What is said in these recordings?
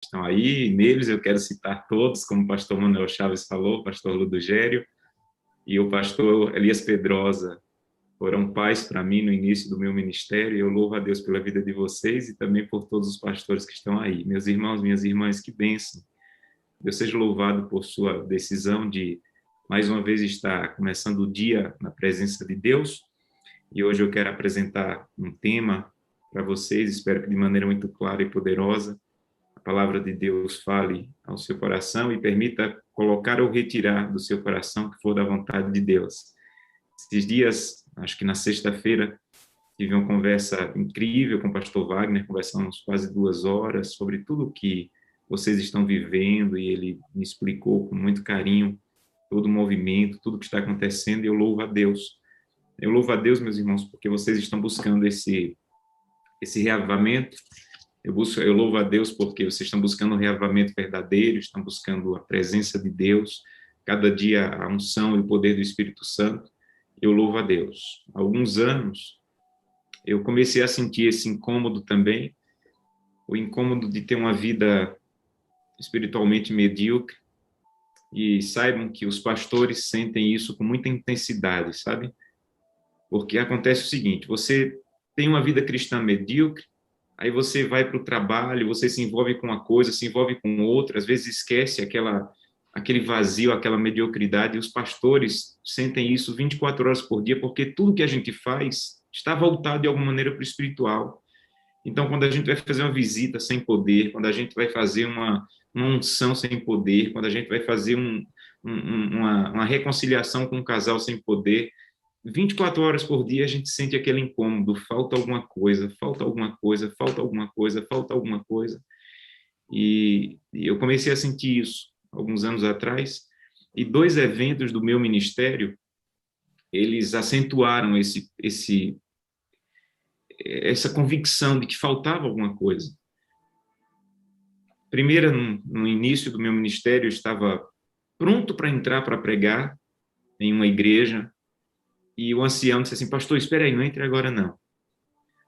estão aí. Neles eu quero citar todos, como o pastor Manuel Chaves falou, o pastor Ludogério e o pastor Elias Pedrosa. Foram pais para mim no início do meu ministério, e eu louvo a Deus pela vida de vocês e também por todos os pastores que estão aí. Meus irmãos, minhas irmãs, que bênção. Deus seja louvado por sua decisão de, mais uma vez, estar começando o dia na presença de Deus. E hoje eu quero apresentar um tema para vocês, espero que de maneira muito clara e poderosa, a palavra de Deus fale ao seu coração e permita colocar ou retirar do seu coração o que for da vontade de Deus. Esses dias, acho que na sexta-feira, tive uma conversa incrível com o pastor Wagner, conversamos quase 2 horas sobre tudo o que vocês estão vivendo, e ele me explicou com muito carinho todo o movimento, tudo o que está acontecendo, e eu louvo a Deus. Eu louvo a Deus, meus irmãos, porque vocês estão buscando esse reavivamento. Eu louvo a Deus porque vocês estão buscando um reavivamento verdadeiro, estão buscando a presença de Deus, cada dia a unção e o poder do Espírito Santo. Eu louvo a Deus. Há alguns anos, eu comecei a sentir esse incômodo também, o incômodo de ter uma vida espiritualmente medíocre, e saibam que os pastores sentem isso com muita intensidade, sabe? Porque acontece o seguinte, você tem uma vida cristã medíocre, aí você vai para o trabalho, você se envolve com uma coisa, se envolve com outra, às vezes esquece aquele vazio, aquela mediocridade, e os pastores sentem isso 24 horas por dia, porque tudo que a gente faz está voltado de alguma maneira para o espiritual. Então, quando a gente vai fazer uma visita sem poder, quando a gente vai fazer uma unção sem poder, quando a gente vai fazer uma reconciliação com um casal sem poder, 24 horas por dia a gente sente aquele incômodo, falta alguma coisa, falta alguma coisa, falta alguma coisa, falta alguma coisa. E eu comecei a sentir isso alguns anos atrás, e 2 eventos do meu ministério, eles acentuaram essa convicção de que faltava alguma coisa. Primeiro, no início do meu ministério, eu estava pronto para entrar para pregar em uma igreja, e o ancião disse assim, pastor, espera aí, não entre agora não.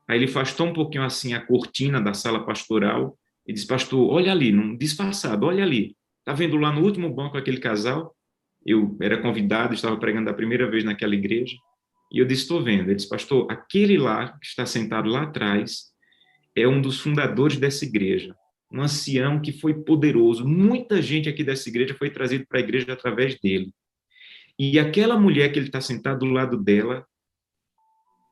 Aí ele afastou um pouquinho assim a cortina da sala pastoral e disse, pastor, olha ali, disfarçado, olha ali. Está vendo lá no último banco aquele casal? Eu era convidado, estava pregando a primeira vez naquela igreja, e eu disse, estou vendo. Ele disse, pastor, aquele lá, que está sentado lá atrás, é um dos fundadores dessa igreja, um ancião que foi poderoso. Muita gente aqui dessa igreja foi trazida para a igreja através dele. E aquela mulher que ele está sentado do lado dela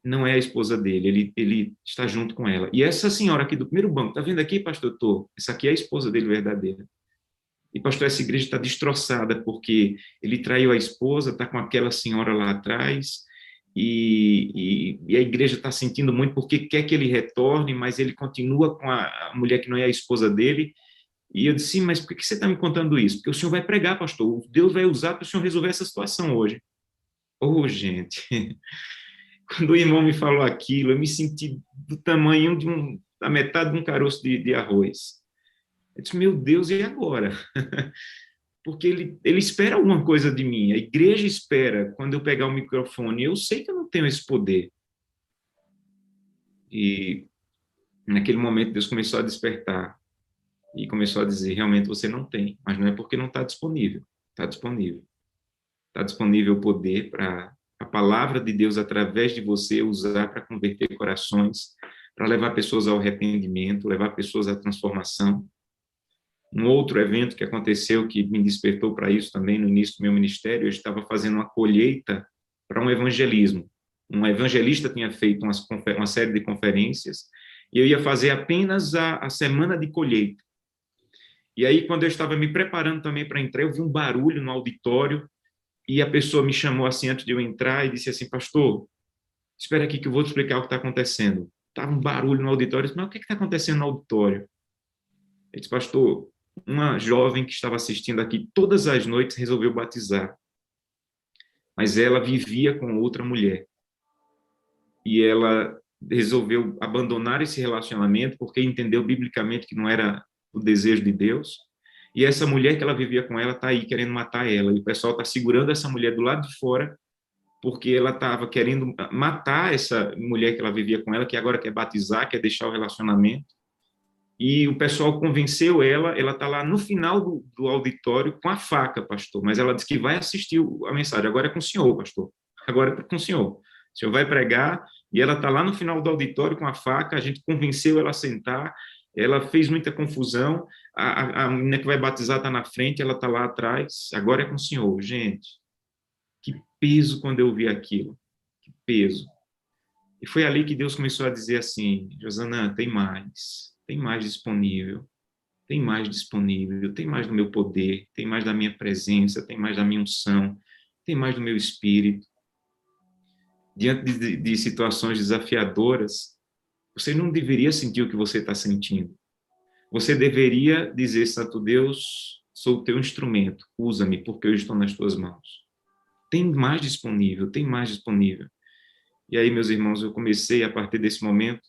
não é a esposa dele, ele está junto com ela. E essa senhora aqui do primeiro banco, está vendo aqui, pastor? Essa aqui é a esposa dele verdadeira. E, pastor, essa igreja está destroçada, porque ele traiu a esposa, está com aquela senhora lá atrás, e a igreja está sentindo muito, porque quer que ele retorne, mas ele continua com a mulher que não é a esposa dele. E eu disse, sim, mas por que você está me contando isso? Porque o senhor vai pregar, pastor, Deus vai usar para o senhor resolver essa situação hoje. Oh, gente, quando o irmão me falou aquilo, eu me senti do tamanho da metade de um caroço de arroz. Eu disse, meu Deus, e agora? Porque ele espera alguma coisa de mim, a igreja espera quando eu pegar o microfone, eu sei que eu não tenho esse poder. E naquele momento Deus começou a despertar e começou a dizer, realmente você não tem, mas não é porque não está disponível, está disponível. Está disponível o poder para a palavra de Deus através de você usar para converter corações, para levar pessoas ao arrependimento, levar pessoas à transformação. Um outro evento que aconteceu que me despertou para isso também no início do meu ministério, eu estava fazendo uma colheita para um evangelismo. Um evangelista tinha feito uma série de conferências e eu ia fazer apenas a semana de colheita. E aí, quando eu estava me preparando também para entrar, eu vi um barulho no auditório e a pessoa me chamou assim antes de eu entrar e disse assim, pastor, espera aqui que eu vou te explicar o que está acontecendo. Estava um barulho no auditório, eu disse, mas o que está acontecendo no auditório? Ele disse, pastor, uma jovem que estava assistindo aqui todas as noites resolveu batizar, mas ela vivia com outra mulher. E ela resolveu abandonar esse relacionamento porque entendeu biblicamente que não era o desejo de Deus. E essa mulher que ela vivia com ela está aí querendo matar ela. E o pessoal está segurando essa mulher do lado de fora porque ela estava querendo matar essa mulher que ela vivia com ela, que agora quer batizar, quer deixar o relacionamento. e o pessoal convenceu ela, ela está lá no final do auditório com a faca, pastor, mas ela disse que vai assistir a mensagem, agora é com o senhor, pastor, agora é com o senhor vai pregar, e ela está lá no final do auditório com a faca, a gente convenceu ela a sentar, ela fez muita confusão, a menina que vai batizar está na frente, ela está lá atrás, agora é com o senhor, gente, que peso quando eu vi aquilo, que peso. E foi ali que Deus começou a dizer assim, Josanã, tem mais disponível, tem mais do meu poder, tem mais da minha presença, tem mais da minha unção, tem mais do meu espírito. Diante de situações desafiadoras, você não deveria sentir o que você está sentindo. Você deveria dizer, Santo Deus, sou o teu instrumento, usa-me, porque eu estou nas tuas mãos. Tem mais disponível, tem mais disponível. E aí, meus irmãos, eu comecei, a partir desse momento,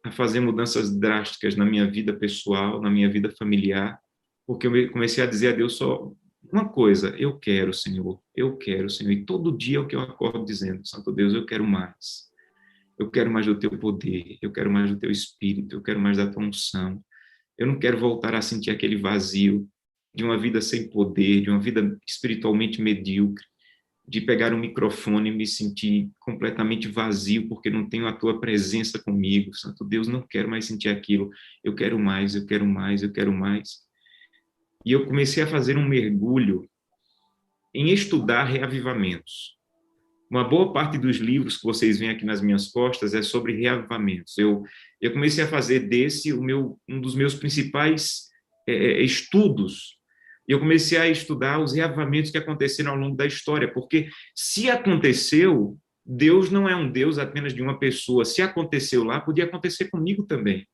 a fazer mudanças drásticas na minha vida pessoal, na minha vida familiar, porque eu comecei a dizer a Deus só uma coisa: eu quero, Senhor, eu quero, Senhor. E todo dia é o que eu acordo dizendo: Santo Deus, eu quero mais. Eu quero mais do teu poder, eu quero mais do teu espírito, eu quero mais da tua unção. Eu não quero voltar a sentir aquele vazio de uma vida sem poder, de uma vida espiritualmente medíocre, de pegar um microfone e me sentir completamente vazio porque não tenho a tua presença comigo. Santo Deus, não quero mais sentir aquilo. Eu quero mais, eu quero mais, eu quero mais. E eu comecei a fazer um mergulho em estudar reavivamentos. Uma boa parte dos livros que vocês veem aqui nas minhas costas é sobre reavivamentos. Eu comecei a fazer desse um dos meus principais estudos. Eu comecei a estudar os reavivamentos que aconteceram ao longo da história, porque se aconteceu, Deus não é um Deus apenas de uma pessoa. Se aconteceu lá, podia acontecer comigo também.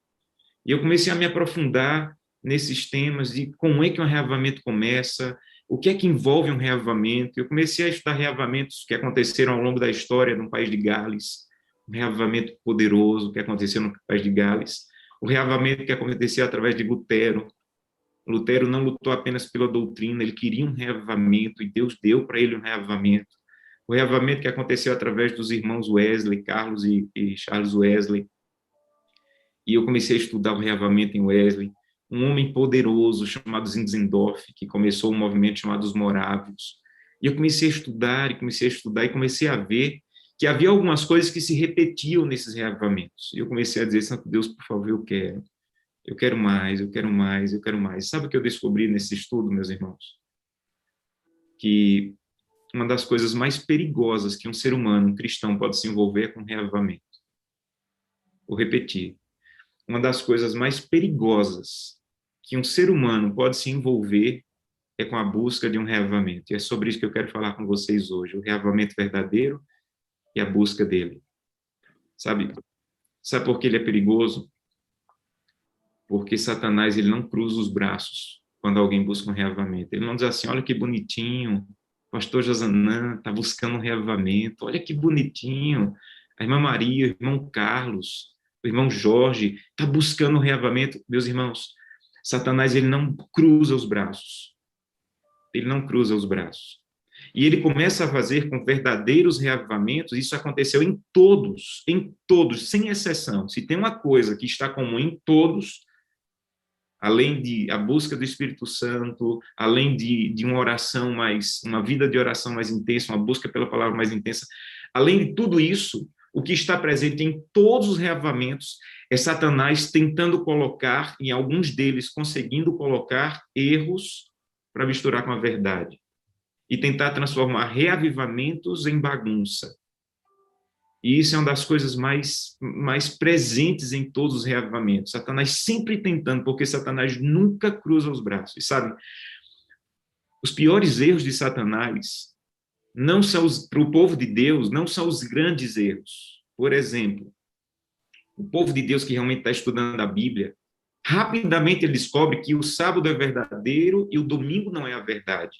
E eu comecei a me aprofundar nesses temas de como é que um reavivamento começa, o que é que envolve um reavivamento. Eu comecei a estudar reavivamentos que aconteceram ao longo da história no país de Gales, um reavivamento poderoso que aconteceu no país de Gales, o reavivamento que aconteceu através de Lutero. Lutero não lutou apenas pela doutrina, ele queria um reavivamento e Deus deu para ele um reavivamento. O reavivamento que aconteceu através dos irmãos Wesley, Carlos e Charles Wesley. E eu comecei a estudar o reavivamento em Wesley, um homem poderoso chamado Zinzendorf, que começou um movimento chamado os Morávios. E eu comecei a estudar, e comecei a estudar, e comecei a ver que havia algumas coisas que se repetiam nesses reavivamentos. E eu comecei a dizer: Santo Deus, por favor, eu quero mais, eu quero mais, eu quero mais. Sabe o que eu descobri nesse estudo, meus irmãos? Que uma das coisas mais perigosas que um ser humano, um cristão, pode se envolver é com reavivamento. Vou repetir. Uma das coisas mais perigosas que um ser humano pode se envolver é com a busca de um reavivamento. E é sobre isso que eu quero falar com vocês hoje, o reavivamento verdadeiro e a busca dele. Sabe por que ele é perigoso? Porque Satanás ele não cruza os braços quando alguém busca um reavivamento. Ele não diz assim: olha que bonitinho, o pastor Josanã está buscando um reavivamento, olha que bonitinho, a irmã Maria, o irmão Carlos, o irmão Jorge está buscando um reavivamento. Meus irmãos, Satanás ele não cruza os braços. Ele não cruza os braços. E ele começa a fazer com verdadeiros reavivamentos. Isso aconteceu em todos, sem exceção. Se tem uma coisa que está comum em todos, além de a busca do Espírito Santo, além de uma oração uma vida de oração mais intensa, uma busca pela palavra mais intensa, além de tudo isso, o que está presente em todos os reavivamentos é Satanás tentando colocar, em alguns deles, conseguindo colocar erros para misturar com a verdade e tentar transformar reavivamentos em bagunça. E isso é uma das coisas mais presentes em todos os reavivamentos. Satanás sempre tentando, porque Satanás nunca cruza os braços. E sabe, os piores erros de Satanás não são para o povo de Deus, não são os grandes erros. Por exemplo, o povo de Deus que realmente está estudando a Bíblia, rapidamente ele descobre que o sábado é verdadeiro e o domingo não é a verdade.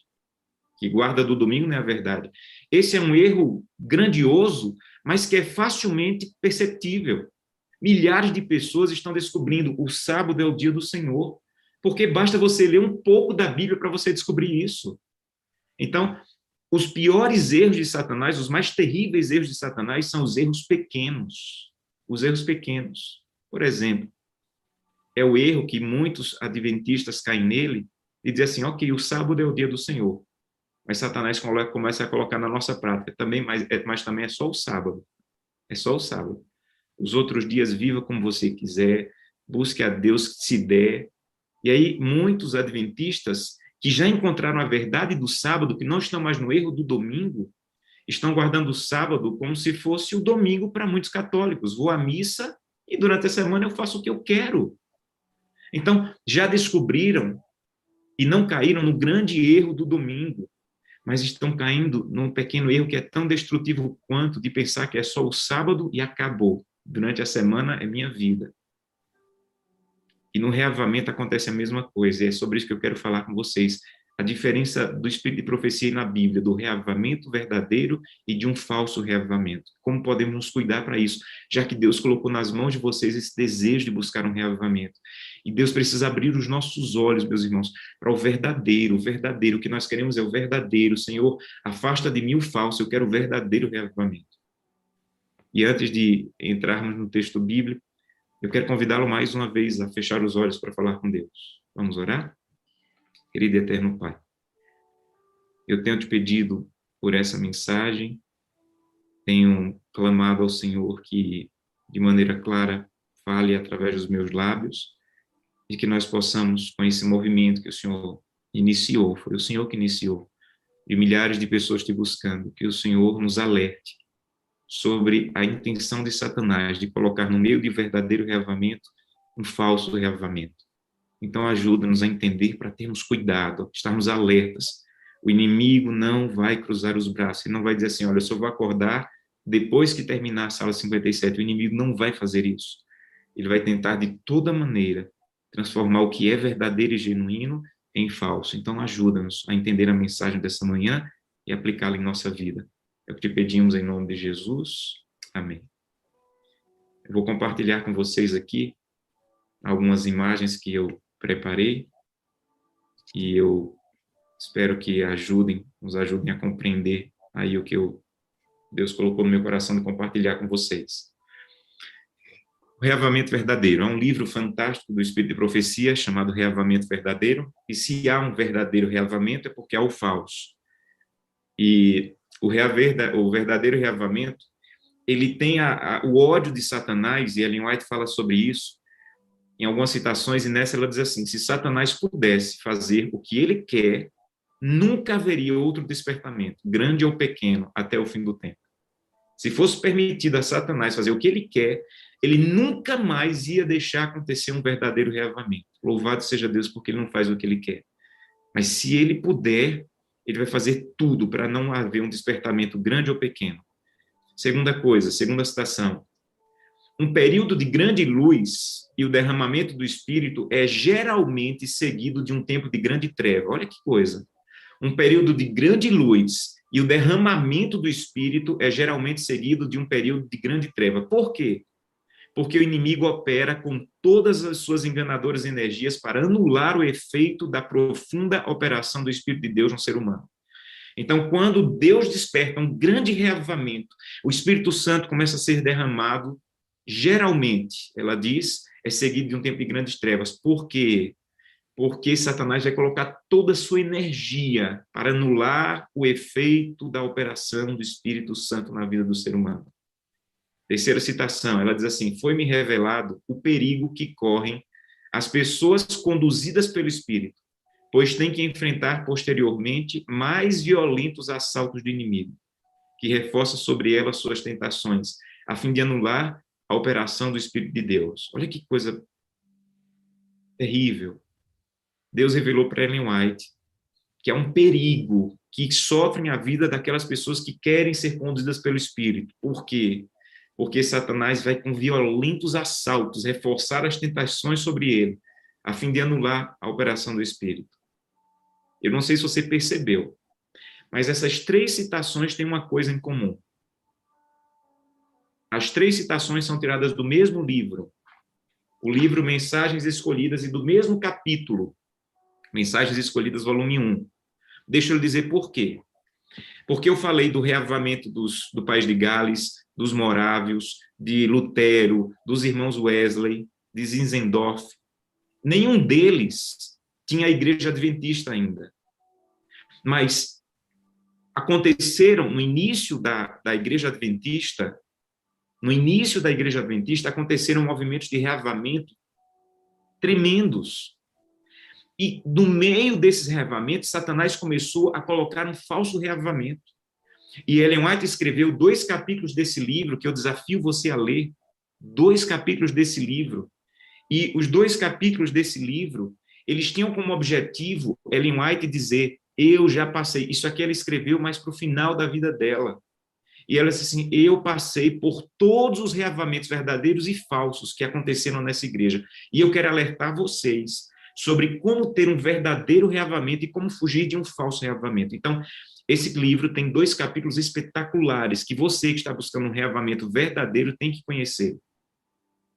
Que guarda do domingo não é a verdade. Esse é um erro grandioso, mas que é facilmente perceptível. Milhares de pessoas estão descobrindo o sábado é o dia do Senhor, porque basta você ler um pouco da Bíblia para você descobrir isso. Então, os piores erros de Satanás, os mais terríveis erros de Satanás são os erros pequenos. Os erros pequenos. Por exemplo, é o erro que muitos adventistas caem nele, e dizer assim, ok, o sábado é o dia do Senhor. Mas Satanás começa a colocar na nossa prática também, mas também é só o sábado. É só o sábado. Os outros dias, viva como você quiser, busque a Deus se der. E aí, muitos adventistas que já encontraram a verdade do sábado, que não estão mais no erro do domingo, estão guardando o sábado como se fosse o domingo para muitos católicos. Vou à missa e durante a semana eu faço o que eu quero. Então, já descobriram e não caíram no grande erro do domingo, mas estão caindo num pequeno erro que é tão destrutivo quanto de pensar que é só o sábado e acabou. Durante a semana é minha vida. E no reavivamento acontece a mesma coisa, e é sobre isso que eu quero falar com vocês. A diferença do espírito de profecia na Bíblia, do reavivamento verdadeiro e de um falso reavivamento. Como podemos nos cuidar para isso, já que Deus colocou nas mãos de vocês esse desejo de buscar um reavivamento. E Deus precisa abrir os nossos olhos, meus irmãos, para o verdadeiro. O verdadeiro, o que nós queremos é o verdadeiro. Senhor, afasta de mim o falso, eu quero o verdadeiro reavivamento. E antes de entrarmos no texto bíblico, eu quero convidá-lo mais uma vez a fechar os olhos para falar com Deus. Vamos orar? Querido e eterno Pai, eu tenho te pedido por essa mensagem, tenho clamado ao Senhor que, de maneira clara, fale através dos meus lábios, e que nós possamos, com esse movimento que o Senhor iniciou, foi o Senhor que iniciou, de milhares de pessoas te buscando, que o Senhor nos alerte sobre a intenção de Satanás de colocar no meio de verdadeiro reavivamento um falso reavivamento. Então, ajuda-nos a entender para termos cuidado, estarmos alertas. O inimigo não vai cruzar os braços, ele não vai dizer assim, olha, eu só vou acordar depois que terminar a sala 57. O inimigo não vai fazer isso. Ele vai tentar, de toda maneira, transformar o que é verdadeiro e genuíno em falso. Então, ajuda-nos a entender a mensagem dessa manhã e aplicá-la em nossa vida. É o que te pedimos em nome de Jesus. Amém. Eu vou compartilhar com vocês aqui algumas imagens que eu preparei e eu espero que nos ajudem a compreender aí o que Deus colocou no meu coração de compartilhar com vocês. O Reavivamento Verdadeiro é um livro fantástico do Espírito de Profecia chamado Reavivamento Verdadeiro, e se há um verdadeiro reavivamento é porque há o falso. E o verdadeiro reavivamento, ele tem o ódio de Satanás, e Ellen White fala sobre isso em algumas citações, e nessa ela diz assim, se Satanás pudesse fazer o que ele quer, nunca haveria outro despertamento, grande ou pequeno, até o fim do tempo. Se fosse permitido a Satanás fazer o que ele quer, ele nunca mais ia deixar acontecer um verdadeiro reavivamento. Louvado seja Deus porque ele não faz o que ele quer. Mas se ele puder, ele vai fazer tudo para não haver um despertamento grande ou pequeno. Segunda citação. Um período de grande luz e o derramamento do Espírito é geralmente seguido de um tempo de grande treva. Olha que coisa. Um período de grande luz e o derramamento do Espírito é geralmente seguido de um período de grande treva. Por quê? Porque o inimigo opera com todas as suas enganadoras energias para anular o efeito da profunda operação do Espírito de Deus no ser humano. Então, quando Deus desperta um grande reavivamento, o Espírito Santo começa a ser derramado, geralmente, ela diz, é seguido de um tempo de grandes trevas. Por quê? Porque Satanás vai colocar toda a sua energia para anular o efeito da operação do Espírito Santo na vida do ser humano. Terceira citação, ela diz assim, foi-me revelado o perigo que correm as pessoas conduzidas pelo Espírito, pois têm que enfrentar posteriormente mais violentos assaltos do inimigo, que reforça sobre elas suas tentações, a fim de anular a operação do Espírito de Deus. Olha que coisa terrível. Deus revelou para Ellen White que é um perigo que sofrem a vida daquelas pessoas que querem ser conduzidas pelo Espírito. Por quê? Porque Satanás vai com violentos assaltos reforçar as tentações sobre ele, a fim de anular a operação do Espírito. Eu não sei se você percebeu, mas essas três citações têm uma coisa em comum. As três citações são tiradas do mesmo livro, o livro Mensagens Escolhidas, e do mesmo capítulo, Mensagens Escolhidas, volume 1. Deixa eu dizer por quê. Porque eu falei do reavivamento do País de Gales, dos Morávios, de Lutero, dos irmãos Wesley, de Zinzendorf. Nenhum deles tinha a igreja adventista ainda. Mas aconteceram no início da igreja adventista, aconteceram movimentos de reavamento tremendos. E no meio desses reavamentos, Satanás começou a colocar um falso reavamento. E Ellen White escreveu 2 capítulos desse livro, que eu desafio você a ler, 2 capítulos desse livro. E os 2 capítulos desse livro, eles tinham como objetivo Ellen White dizer: eu já passei. Isso aqui ela escreveu mais para o final da vida dela. E ela disse assim: eu passei por todos os reavamentos verdadeiros e falsos que aconteceram nessa igreja. E eu quero alertar vocês sobre como ter um verdadeiro reavamento e como fugir de um falso reavamento. Então, esse livro tem 2 capítulos espetaculares que você que está buscando um reavamento verdadeiro tem que conhecer.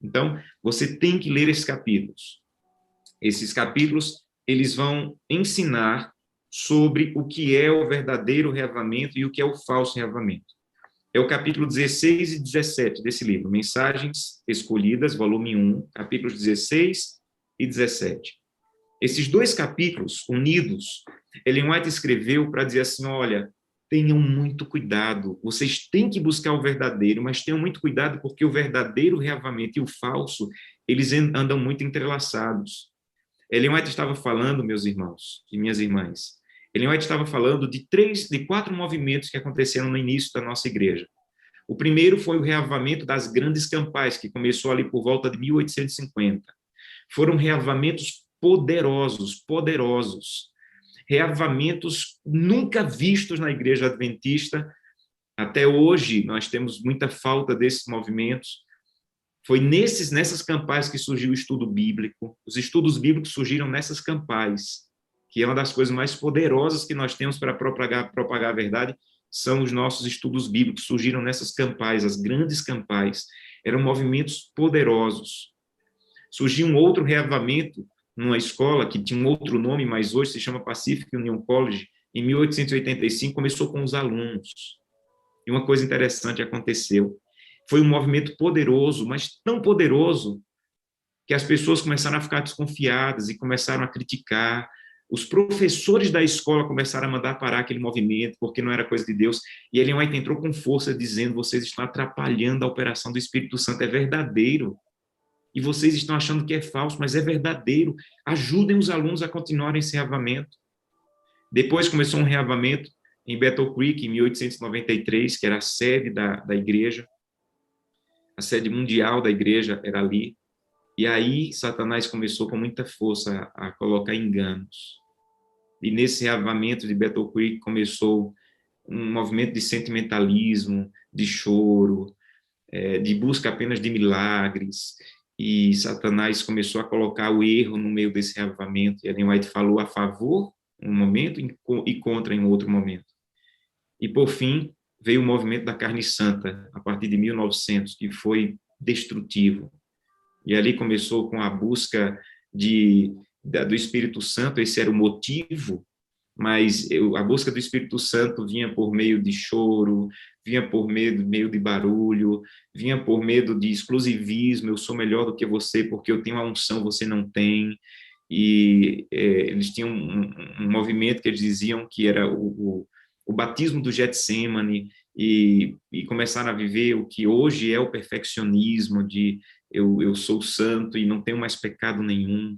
Então, você tem que ler esses capítulos. Esses capítulos, eles vão ensinar sobre o que é o verdadeiro reavamento e o que é o falso reavamento. É o capítulo 16 e 17 desse livro, Mensagens Escolhidas, volume 1, capítulos 16 e 17. Esses 2 capítulos unidos, Ellen White escreveu para dizer assim: olha, tenham muito cuidado, vocês têm que buscar o verdadeiro, mas tenham muito cuidado porque o verdadeiro reavamento e o falso, eles andam muito entrelaçados. Ellen White estava falando, meus irmãos e minhas irmãs, Ellen White estava falando de 4 movimentos que aconteceram no início da nossa igreja. O primeiro foi o reavamento das grandes campais, que começou ali por volta de 1850. Foram reavamentos poderosos, reavamentos nunca vistos na igreja adventista. Até hoje, nós temos muita falta desses movimentos. Foi nessas campais que surgiu o estudo bíblico. Os estudos bíblicos surgiram nessas campais, que é uma das coisas mais poderosas que nós temos para propagar a verdade, são os nossos estudos bíblicos. Surgiram nessas campais, as grandes campais. Eram movimentos poderosos. Surgiu um outro reavamento numa escola que tinha um outro nome, mas hoje se chama Pacific Union College. Em 1885, começou com os alunos. E uma coisa interessante aconteceu. Foi um movimento poderoso, mas tão poderoso, que as pessoas começaram a ficar desconfiadas e começaram a criticar. Os professores da escola começaram a mandar parar aquele movimento, porque não era coisa de Deus. E Ellen White entrou com força, dizendo: vocês estão atrapalhando a operação do Espírito Santo, é verdadeiro. E vocês estão achando que é falso, mas é verdadeiro. Ajudem os alunos a continuarem esse reavamento. Depois começou um reavamento em Battle Creek, em 1893, que era a sede da igreja. A sede mundial da igreja era ali. E aí Satanás começou com muita força a colocar enganos. E nesse reavamento de Battle Creek começou um movimento de sentimentalismo, de choro, de busca apenas de milagres. E Satanás começou a colocar o erro no meio desse reavamento. E Ellen White falou a favor em um momento e contra em outro momento. E, por fim, veio o movimento da carne santa, a partir de 1900, que foi destrutivo. E ali começou com a busca do Espírito Santo, esse era o motivo, mas a busca do Espírito Santo vinha por meio de choro, vinha por meio de barulho, vinha por medo de exclusivismo: eu sou melhor do que você porque eu tenho a unção, você não tem. E eles tinham um movimento que eles diziam que era o batismo do Getsemane, e começaram a viver o que hoje é o perfeccionismo de eu sou santo e não tenho mais pecado nenhum.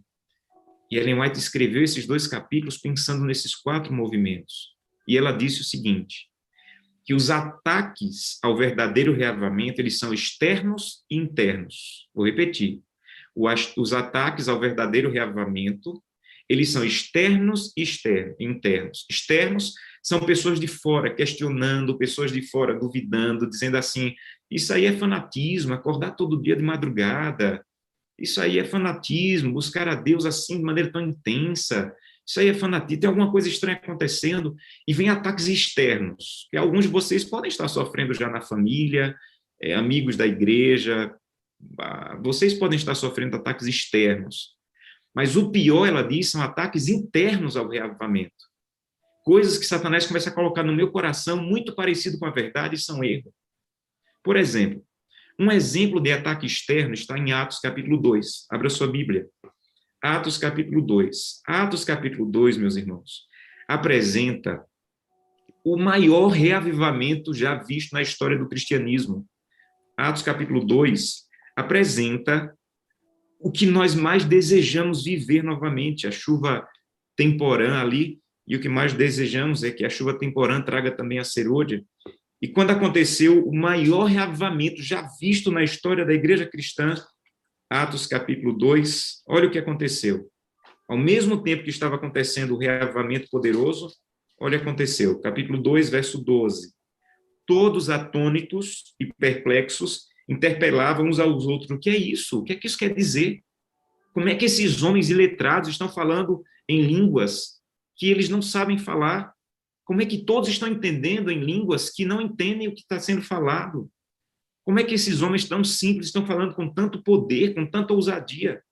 E Ellen White escreveu esses 2 capítulos pensando nesses 4 movimentos. E ela disse o seguinte, que os ataques ao verdadeiro reavamento, eles são externos e internos. Vou repetir. Os ataques ao verdadeiro reavamento, eles são externos e internos. Externos são pessoas de fora questionando, pessoas de fora duvidando, dizendo assim: isso aí é fanatismo, acordar todo dia de madrugada, isso aí é fanatismo, buscar a Deus assim de maneira tão intensa, isso aí é fanatismo, tem alguma coisa estranha acontecendo. E vem ataques externos, que alguns de vocês podem estar sofrendo já na família, amigos da igreja, vocês podem estar sofrendo ataques externos. Mas o pior, ela diz, são ataques internos ao reavivamento. Coisas que Satanás começa a colocar no meu coração, muito parecido com a verdade, e são erro. Por exemplo de ataque externo está em Atos capítulo 2. Abra sua Bíblia. Atos capítulo 2. Atos capítulo 2, meus irmãos, apresenta o maior reavivamento já visto na história do cristianismo. Atos capítulo 2 apresenta o que nós mais desejamos viver novamente, a chuva temporã ali, e o que mais desejamos é que a chuva temporã traga também a serôdia. E quando aconteceu o maior reavivamento já visto na história da igreja cristã, Atos capítulo 2, olha o que aconteceu. Ao mesmo tempo que estava acontecendo o reavivamento poderoso, olha o que aconteceu. Capítulo 2, verso 12. Todos atônitos e perplexos interpelavam uns aos outros. O que é isso? O que é que isso quer dizer? Como é que esses homens iletrados estão falando em línguas que eles não sabem falar? Como é que todos estão entendendo em línguas que não entendem o que está sendo falado? Como é que esses homens tão simples estão falando com tanto poder, com tanta ousadia?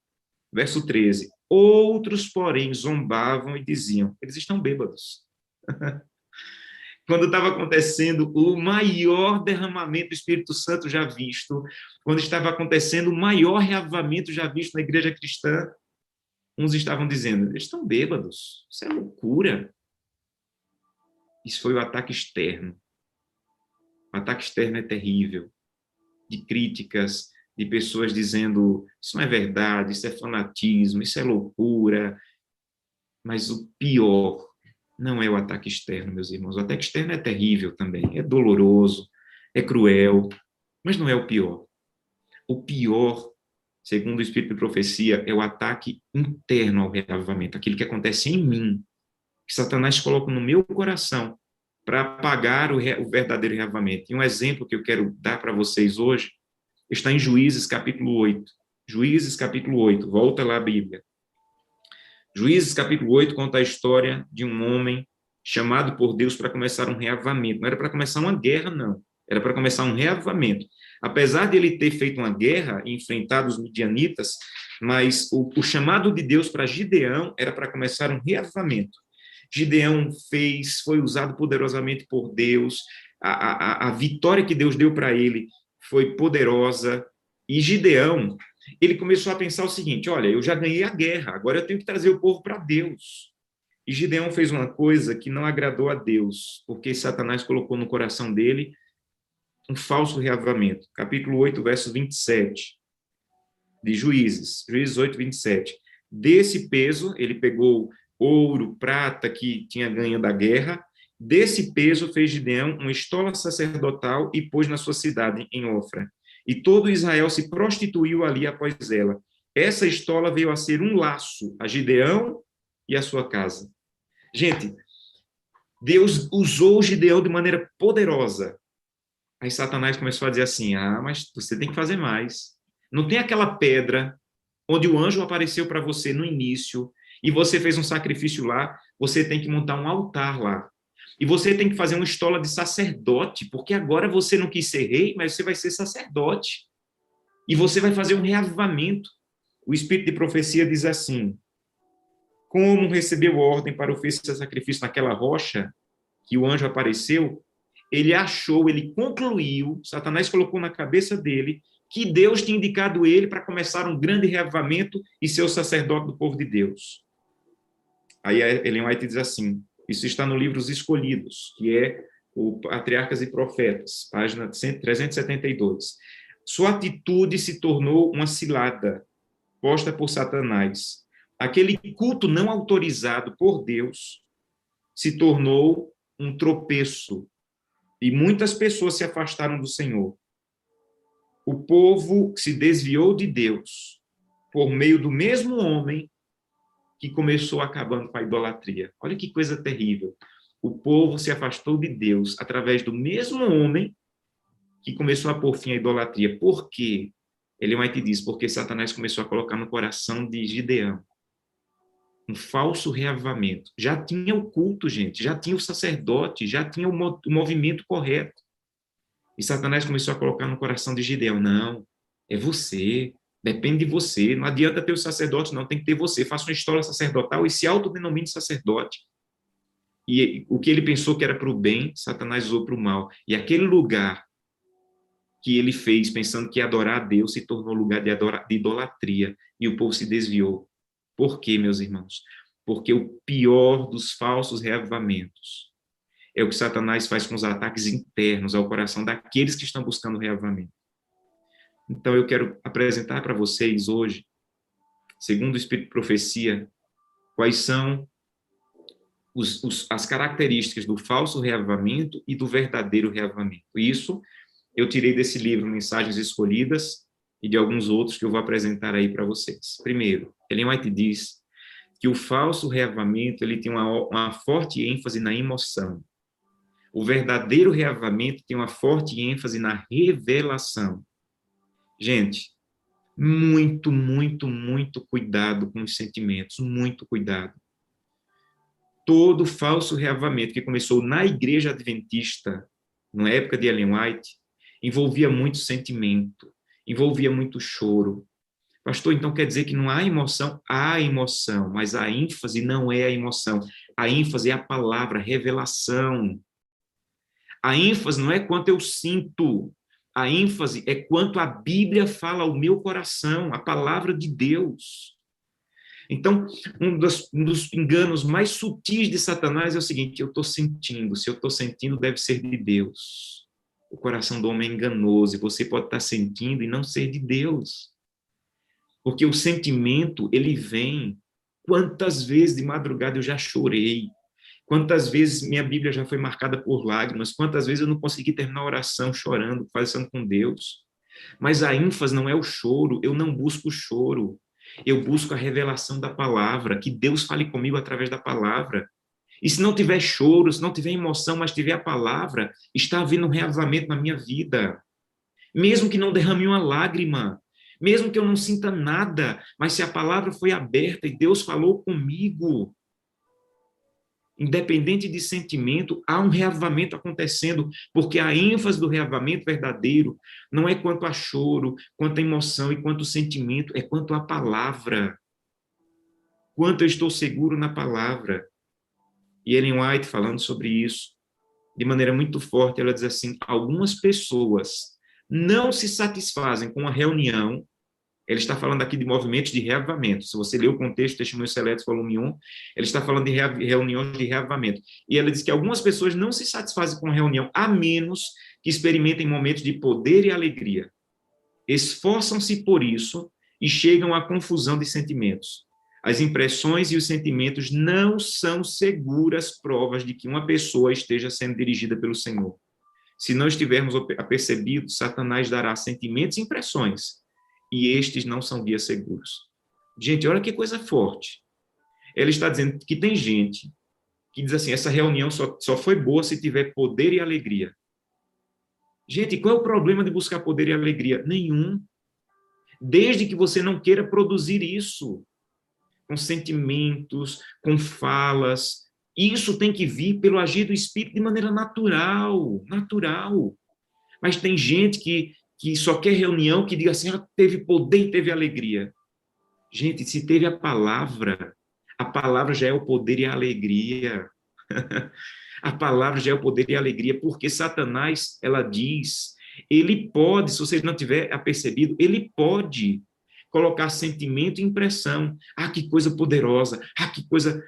Verso 13. Outros, porém, zombavam e diziam, eles estão bêbados. Quando estava acontecendo o maior derramamento do Espírito Santo já visto, quando estava acontecendo o maior reavivamento já visto na igreja cristã, uns estavam dizendo, eles estão bêbados, isso é loucura. Isso foi o ataque externo. O ataque externo é terrível, de críticas, de pessoas dizendo, isso não é verdade, isso é fanatismo, isso é loucura. Mas o pior não é o ataque externo, meus irmãos. O ataque externo é terrível também, é doloroso, é cruel, mas não é o pior. O pior, segundo o Espírito de Profecia, é o ataque interno ao reavivamento, aquilo que acontece em mim, que Satanás coloca no meu coração para apagar o verdadeiro reavivamento. E um exemplo que eu quero dar para vocês hoje está em Juízes capítulo 8. Juízes capítulo 8, volta lá a Bíblia. Juízes capítulo 8 conta a história de um homem chamado por Deus para começar um reavivamento. Não era para começar uma guerra, não. Era para começar um reavivamento. Apesar de ele ter feito uma guerra e enfrentado os midianitas, mas o chamado de Deus para Gideão era para começar um reavivamento. Gideão foi usado poderosamente por Deus, a vitória que Deus deu para ele foi poderosa, e Gideão, ele começou a pensar o seguinte, olha, eu já ganhei a guerra, agora eu tenho que trazer o povo para Deus. E Gideão fez uma coisa que não agradou a Deus, porque Satanás colocou no coração dele um falso reavivamento. Capítulo 8, verso 27, de Juízes 8, 27. Desse peso, ele pegou ouro, prata que tinha ganho da guerra, desse peso fez Gideão uma estola sacerdotal e pôs na sua cidade, em Ofra. E todo Israel se prostituiu ali após ela. Essa estola veio a ser um laço a Gideão e a sua casa. Gente, Deus usou Gideão de maneira poderosa. Aí Satanás começou a dizer assim, mas você tem que fazer mais. Não tem aquela pedra onde o anjo apareceu para você no início e você fez um sacrifício lá, você tem que montar um altar lá. E você tem que fazer uma estola de sacerdote, porque agora você não quis ser rei, mas você vai ser sacerdote. E você vai fazer um reavivamento. O Espírito de Profecia diz assim, como recebeu ordem para oferecer sacrifício naquela rocha, que o anjo apareceu, ele concluiu, Satanás colocou na cabeça dele, que Deus tinha indicado ele para começar um grande reavivamento e ser o sacerdote do povo de Deus. Aí Ellen White diz assim, isso está no livro Os Escolhidos, que é o Patriarcas e Profetas, página 372. Sua atitude se tornou uma cilada posta por Satanás. Aquele culto não autorizado por Deus se tornou um tropeço e muitas pessoas se afastaram do Senhor. O povo se desviou de Deus por meio do mesmo homem que começou acabando com a idolatria. Olha que coisa terrível. O povo se afastou de Deus através do mesmo homem que começou a pôr fim à idolatria. Por quê? Ele vai te dizer, porque Satanás começou a colocar no coração de Gideão um falso reavivamento. Já tinha o culto, gente, já tinha o sacerdote, já tinha o movimento correto. E Satanás começou a colocar no coração de Gideão, não, é você, depende de você, não adianta ter o sacerdote, não, tem que ter você, faça uma história sacerdotal e se autodenomine sacerdote. E o que ele pensou que era para o bem, Satanás usou para o mal. E aquele lugar que ele fez, pensando que ia adorar a Deus, se tornou lugar de idolatria, e o povo se desviou. Por quê, meus irmãos? Porque o pior dos falsos reavivamentos é o que Satanás faz com os ataques internos ao coração daqueles que estão buscando reavivamento. Então, eu quero apresentar para vocês hoje, segundo o Espírito de Profecia, quais são as características do falso reavivamento e do verdadeiro reavivamento. Isso eu tirei desse livro Mensagens Escolhidas e de alguns outros que eu vou apresentar aí para vocês. Primeiro, Ellen White diz que o falso reavivamento ele tem uma forte ênfase na emoção. O verdadeiro reavivamento tem uma forte ênfase na revelação. Gente, muito, muito, muito cuidado com os sentimentos, muito cuidado. Todo falso reavivamento que começou na igreja adventista, na época de Ellen White, envolvia muito sentimento, envolvia muito choro. Pastor, então quer dizer que não há emoção? Há emoção, mas a ênfase não é a emoção. A ênfase é a palavra, a revelação. A ênfase não é quanto eu sinto. A ênfase é quanto a Bíblia fala ao meu coração, a palavra de Deus. Então, um dos enganos mais sutis de Satanás é o seguinte: eu estou sentindo, se eu estou sentindo, deve ser de Deus. O coração do homem é enganoso e você pode estar sentindo e não ser de Deus. Porque o sentimento, ele vem. Quantas vezes de madrugada eu já chorei? Quantas vezes minha Bíblia já foi marcada por lágrimas? Quantas vezes eu não consegui terminar a oração chorando, conversando com Deus? Mas a ênfase não é o choro, eu não busco o choro. Eu busco a revelação da palavra, que Deus fale comigo através da palavra. E se não tiver choro, se não tiver emoção, mas tiver a palavra, está havendo um reavivamento na minha vida. Mesmo que não derrame uma lágrima, mesmo que eu não sinta nada, mas se a palavra foi aberta e Deus falou comigo, independente de sentimento, há um reavivamento acontecendo, porque a ênfase do reavivamento verdadeiro não é quanto a choro, quanto a emoção e quanto o sentimento, é quanto a palavra. Quanto eu estou seguro na palavra. E Ellen White, falando sobre isso, de maneira muito forte, ela diz assim: algumas pessoas não se satisfazem com a reunião. Ele está falando aqui de movimentos de reavivamento. Se você ler o contexto, Testemunhos Seletos, volume 1, ele está falando de reuniões de reavivamento. E ela diz que algumas pessoas não se satisfazem com a reunião, a menos que experimentem momentos de poder e alegria. Esforçam-se por isso e chegam à confusão de sentimentos. As impressões e os sentimentos não são seguras provas de que uma pessoa esteja sendo dirigida pelo Senhor. Se não estivermos apercebidos, Satanás dará sentimentos e impressões, e estes não são guias seguros. Gente, olha que coisa forte. Ela está dizendo que tem gente que diz assim: essa reunião só foi boa se tiver poder e alegria. Gente, qual é o problema de buscar poder e alegria? Nenhum. Desde que você não queira produzir isso com sentimentos, com falas. Isso tem que vir pelo agir do Espírito de maneira natural, natural. Mas tem gente que só quer reunião, que diga assim: teve poder e teve alegria. Gente, se teve a palavra já é o poder e a alegria. A palavra já é o poder e a alegria, porque Satanás, ela diz, ele pode, se você não tiver apercebido, ele pode colocar sentimento e impressão. Que coisa poderosa, que coisa...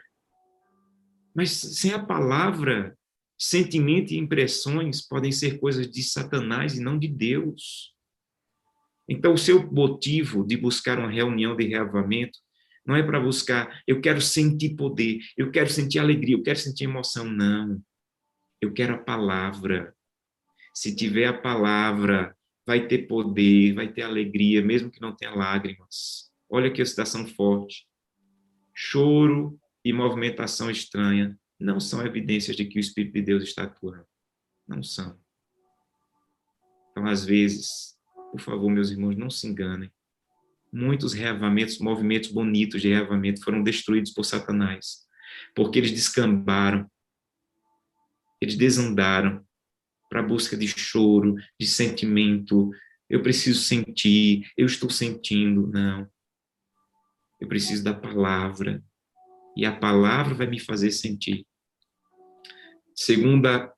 Mas sem a palavra, sentimento e impressões podem ser coisas de Satanás e não de Deus. Então, o seu motivo de buscar uma reunião de reavivamento não é para buscar, eu quero sentir poder, eu quero sentir alegria, eu quero sentir emoção. Não. Eu quero a palavra. Se tiver a palavra, vai ter poder, vai ter alegria, mesmo que não tenha lágrimas. Olha que citação forte. Choro e movimentação estranha não são evidências de que o Espírito de Deus está atuando. Não são. Então, às vezes, por favor, meus irmãos, não se enganem. Muitos reavivamentos, movimentos bonitos de reavivamento foram destruídos por Satanás, porque eles descambaram, eles desandaram para a busca de choro, de sentimento. Eu preciso sentir, eu estou sentindo. Não. Eu preciso da palavra, e a palavra vai me fazer sentir. Segunda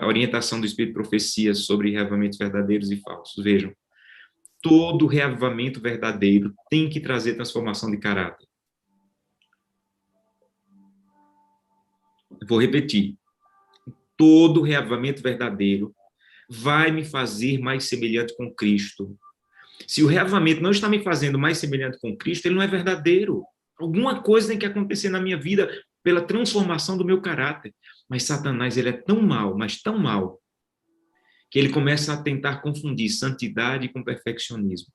a orientação do Espírito de Profecia sobre reavivamentos verdadeiros e falsos. Vejam, Todo reavivamento verdadeiro tem que trazer transformação de caráter. Vou repetir. Todo reavivamento verdadeiro vai me fazer mais semelhante com Cristo. Se o reavivamento não está me fazendo mais semelhante com Cristo, ele não é verdadeiro. Alguma coisa tem que acontecer na minha vida pela transformação do meu caráter. Mas Satanás, ele é tão mau, mas tão mau, que ele começa a tentar confundir santidade com perfeccionismo.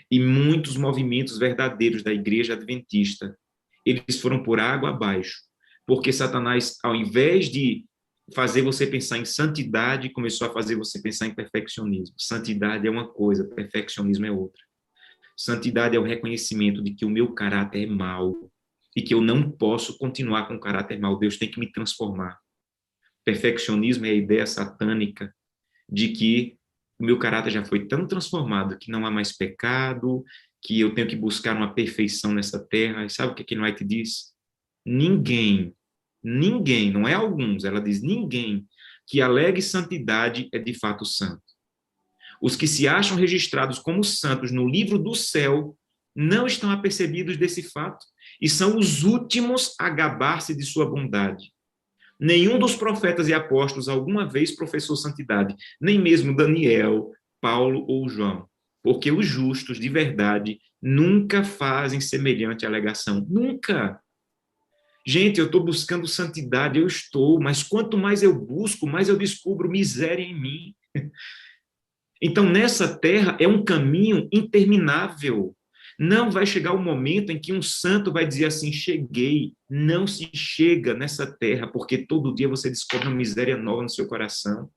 E muitos movimentos verdadeiros da igreja adventista, eles foram por água abaixo, porque Satanás, ao invés de fazer você pensar em santidade, começou a fazer você pensar em perfeccionismo. Santidade é uma coisa, perfeccionismo é outra. Santidade é o reconhecimento de que o meu caráter é mau e que eu não posso continuar com o caráter mau. Deus tem que me transformar. Perfeccionismo é a ideia satânica de que o meu caráter já foi tão transformado que não há mais pecado, que eu tenho que buscar uma perfeição nessa terra. E sabe o que Ellen White diz? Ninguém, não é alguns, ela diz ninguém que alegue santidade é de fato santo. Os que se acham registrados como santos no livro do céu não estão apercebidos desse fato e são os últimos a gabar-se de sua bondade. Nenhum dos profetas e apóstolos alguma vez professou santidade, nem mesmo Daniel, Paulo ou João, porque os justos de verdade nunca fazem semelhante alegação. Nunca. Gente, eu estou buscando santidade, eu estou, mas quanto mais eu busco, mais eu descubro miséria em mim. Então, nessa terra é um caminho interminável. Não vai chegar o momento em que um santo vai dizer assim, cheguei. Não se chega nessa terra, porque todo dia você descobre uma miséria nova no seu coração.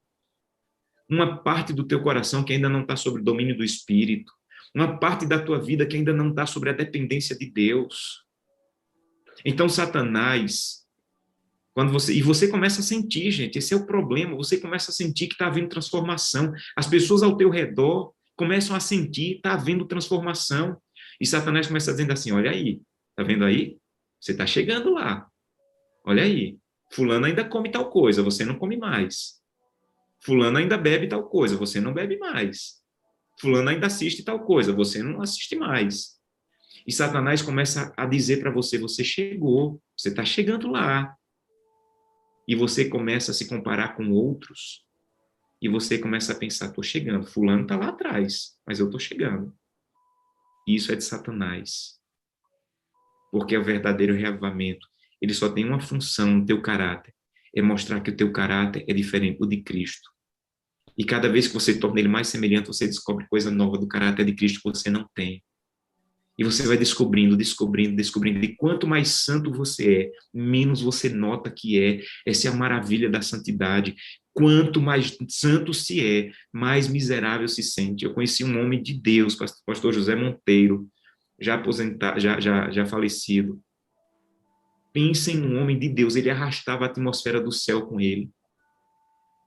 Uma parte do teu coração que ainda não está sob o domínio do Espírito. Uma parte da tua vida que ainda não está sobre a dependência de Deus. Então, Satanás, e você começa a sentir, gente, esse é o problema, você começa a sentir que está havendo transformação. As pessoas ao teu redor começam a sentir, está havendo transformação. E Satanás começa dizendo assim, olha aí, tá vendo aí? Você está chegando lá. Olha aí, fulano ainda come tal coisa, você não come mais. Fulano ainda bebe tal coisa, você não bebe mais. Fulano ainda assiste tal coisa, você não assiste mais. E Satanás começa a dizer para você, você chegou, você está chegando lá. E você começa a se comparar com outros, e você começa a pensar, estou chegando, fulano está lá atrás, mas eu estou chegando. E isso é de Satanás. Porque é o verdadeiro reavivamento. Ele só tem uma função no teu caráter, é mostrar que o teu caráter é diferente do de Cristo. E cada vez que você torna ele mais semelhante, você descobre coisa nova do caráter de Cristo que você não tem. E você vai descobrindo. E quanto mais santo você é, menos você nota que é. Essa é a maravilha da santidade. Quanto mais santo se é, mais miserável se sente. Eu conheci um homem de Deus, pastor José Monteiro, já aposentado, já falecido. Pensem num homem de Deus, ele arrastava a atmosfera do céu com ele.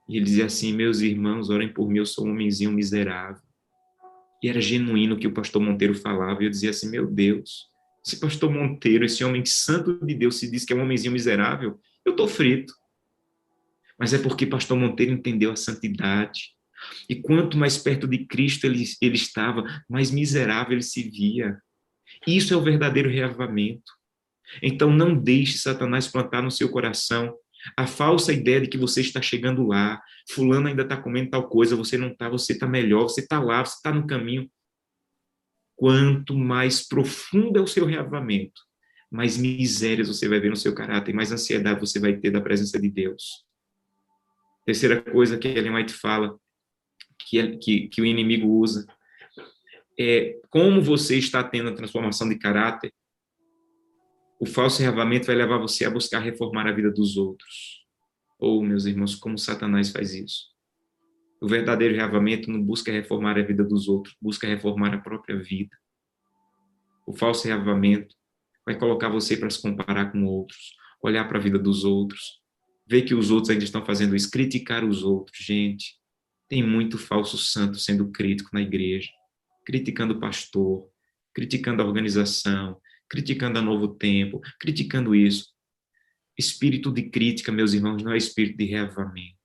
E ele dizia assim, meus irmãos, orem por mim, eu sou um homenzinho miserável. E era genuíno o que o pastor Monteiro falava. E eu dizia assim, meu Deus, esse pastor Monteiro, esse homem santo de Deus, se diz que é um homenzinho miserável, eu estou frito. Mas é porque pastor Monteiro entendeu a santidade. E quanto mais perto de Cristo ele estava, mais miserável ele se via. Isso é o verdadeiro reavivamento. Então não deixe Satanás plantar no seu coração a falsa ideia de que você está chegando lá, fulano ainda está comendo tal coisa, você não está, você está melhor, você está lá, você está no caminho. Quanto mais profundo é o seu reavivamento, mais misérias você vai ver no seu caráter, mais ansiedade você vai ter da presença de Deus. Terceira coisa que Ellen White fala, que o inimigo usa, é como você está tendo a transformação de caráter, o falso reavivamento vai levar você a buscar reformar a vida dos outros. Ou, meus irmãos, como Satanás faz isso? O verdadeiro reavivamento não busca reformar a vida dos outros, busca reformar a própria vida. O falso reavivamento vai colocar você para se comparar com outros, olhar para a vida dos outros, ver que os outros ainda estão fazendo isso, criticar os outros. Gente, tem muito falso santo sendo crítico na igreja, criticando o pastor, criticando a organização, criticando a Novo Tempo, criticando isso. Espírito de crítica, meus irmãos, não é espírito de reavivamento.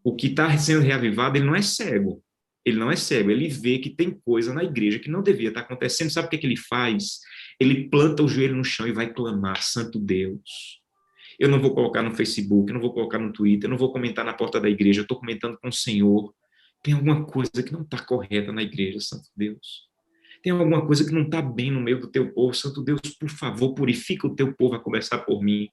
O que está sendo reavivado, ele não é cego. Ele não é cego, ele vê que tem coisa na igreja que não devia estar acontecendo. Sabe o que é que ele faz? Ele planta o joelho no chão e vai clamar: Santo Deus. Eu não vou colocar no Facebook, eu não vou colocar no Twitter, eu não vou comentar na porta da igreja, eu estou comentando com o Senhor. Tem alguma coisa que não está correta na igreja, Santo Deus. Tem alguma coisa que não está bem no meio do teu povo. Santo Deus, por favor, purifica o teu povo a começar por mim.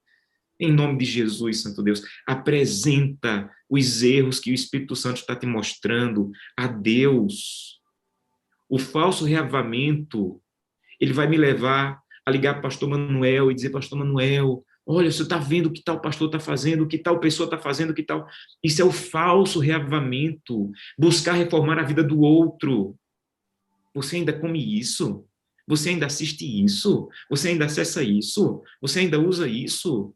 Em nome de Jesus, Santo Deus, apresenta os erros que o Espírito Santo está te mostrando a Deus. O falso reavamento, ele vai me levar a ligar para o pastor Manuel e dizer: Pastor Manuel, olha, você está vendo o que tal pastor está fazendo, o que tal pessoa está fazendo, o que tal... Isso é o falso reavamento, buscar reformar a vida do outro. Você ainda come isso? Você ainda assiste isso? Você ainda acessa isso? Você ainda usa isso?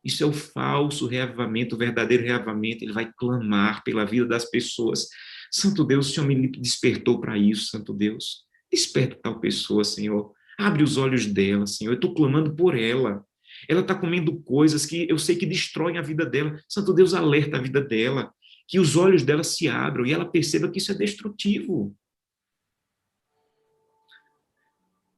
Isso é o falso reavamento. O verdadeiro reavamento, ele vai clamar pela vida das pessoas. Santo Deus, o Senhor me despertou para isso, Santo Deus. Desperta tal pessoa, Senhor. Abre os olhos dela, Senhor. Eu estou clamando por ela. Ela está comendo coisas que eu sei que destroem a vida dela. Santo Deus, alerta a vida dela. Que os olhos dela se abram e ela perceba que isso é destrutivo.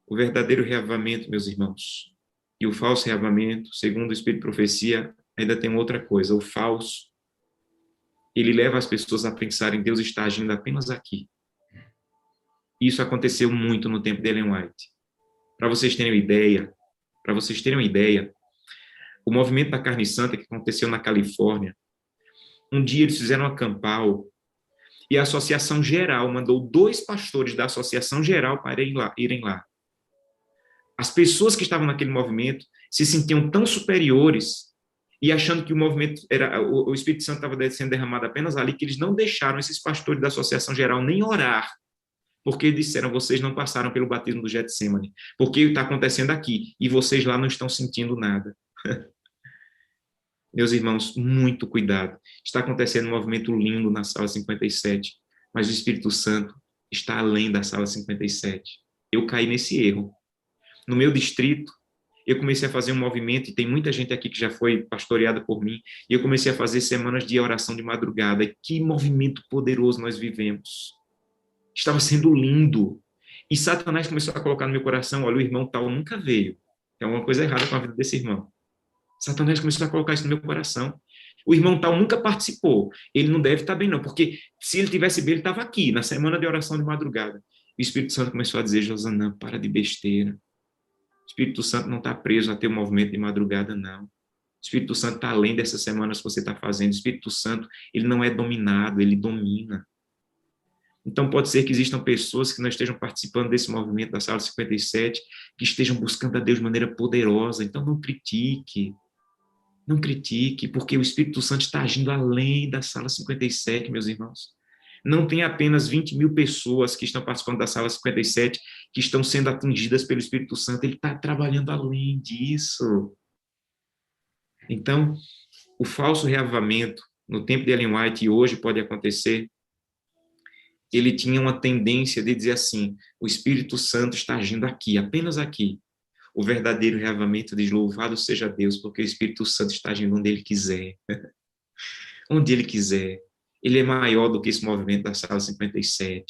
O verdadeiro reavamento, meus irmãos, e o falso reavamento, segundo o Espírito de Profecia, ainda tem outra coisa. O falso, ele leva as pessoas a pensarem: Deus está agindo apenas aqui. Isso aconteceu muito no tempo de Ellen White. Para vocês terem uma ideia, o movimento da Carne Santa que aconteceu na Califórnia, um dia eles fizeram um acampal e a Associação Geral mandou 2 pastores da Associação Geral para irem lá. As pessoas que estavam naquele movimento se sentiam tão superiores e achando que o movimento era, o Espírito Santo estava sendo derramado apenas ali, que eles não deixaram esses pastores da Associação Geral nem orar, porque disseram: vocês não passaram pelo batismo do Getsemane, porque está acontecendo aqui e vocês lá não estão sentindo nada. Meus irmãos, muito cuidado. Está acontecendo um movimento lindo na sala 57, mas o Espírito Santo está além da sala 57. Eu caí nesse erro. No meu distrito, eu comecei a fazer um movimento, e tem muita gente aqui que já foi pastoreada por mim, e eu comecei a fazer semanas de oração de madrugada. E que movimento poderoso nós vivemos. Estava sendo lindo. E Satanás começou a colocar no meu coração: olha, o irmão tal nunca veio. Tem alguma coisa errada com a vida desse irmão. Satanás começou a colocar isso no meu coração. O irmão tal nunca participou. Ele não deve estar bem, não, porque se ele tivesse bem, ele estava aqui, na semana de oração de madrugada. O Espírito Santo começou a dizer: Josanã, para de besteira. O Espírito Santo não está preso a ter um movimento de madrugada, não. O Espírito Santo está além dessas semanas que você está fazendo. O Espírito Santo, ele não é dominado, ele domina. Então, pode ser que existam pessoas que não estejam participando desse movimento da Sala 57, que estejam buscando a Deus de maneira poderosa. Então, não critique. Não critique, porque o Espírito Santo está agindo além da Sala 57, meus irmãos. Não tem apenas 20.000 pessoas que estão participando da Sala 57 que estão sendo atingidas pelo Espírito Santo. Ele está trabalhando além disso. Então, o falso reavivamento, no tempo de Ellen White e hoje pode acontecer, ele tinha uma tendência de dizer assim: o Espírito Santo está agindo aqui, apenas aqui. O verdadeiro reavivamento diz: louvado seja Deus, porque o Espírito Santo está agindo onde ele quiser. Onde ele quiser. Ele é maior do que esse movimento da Sala 57.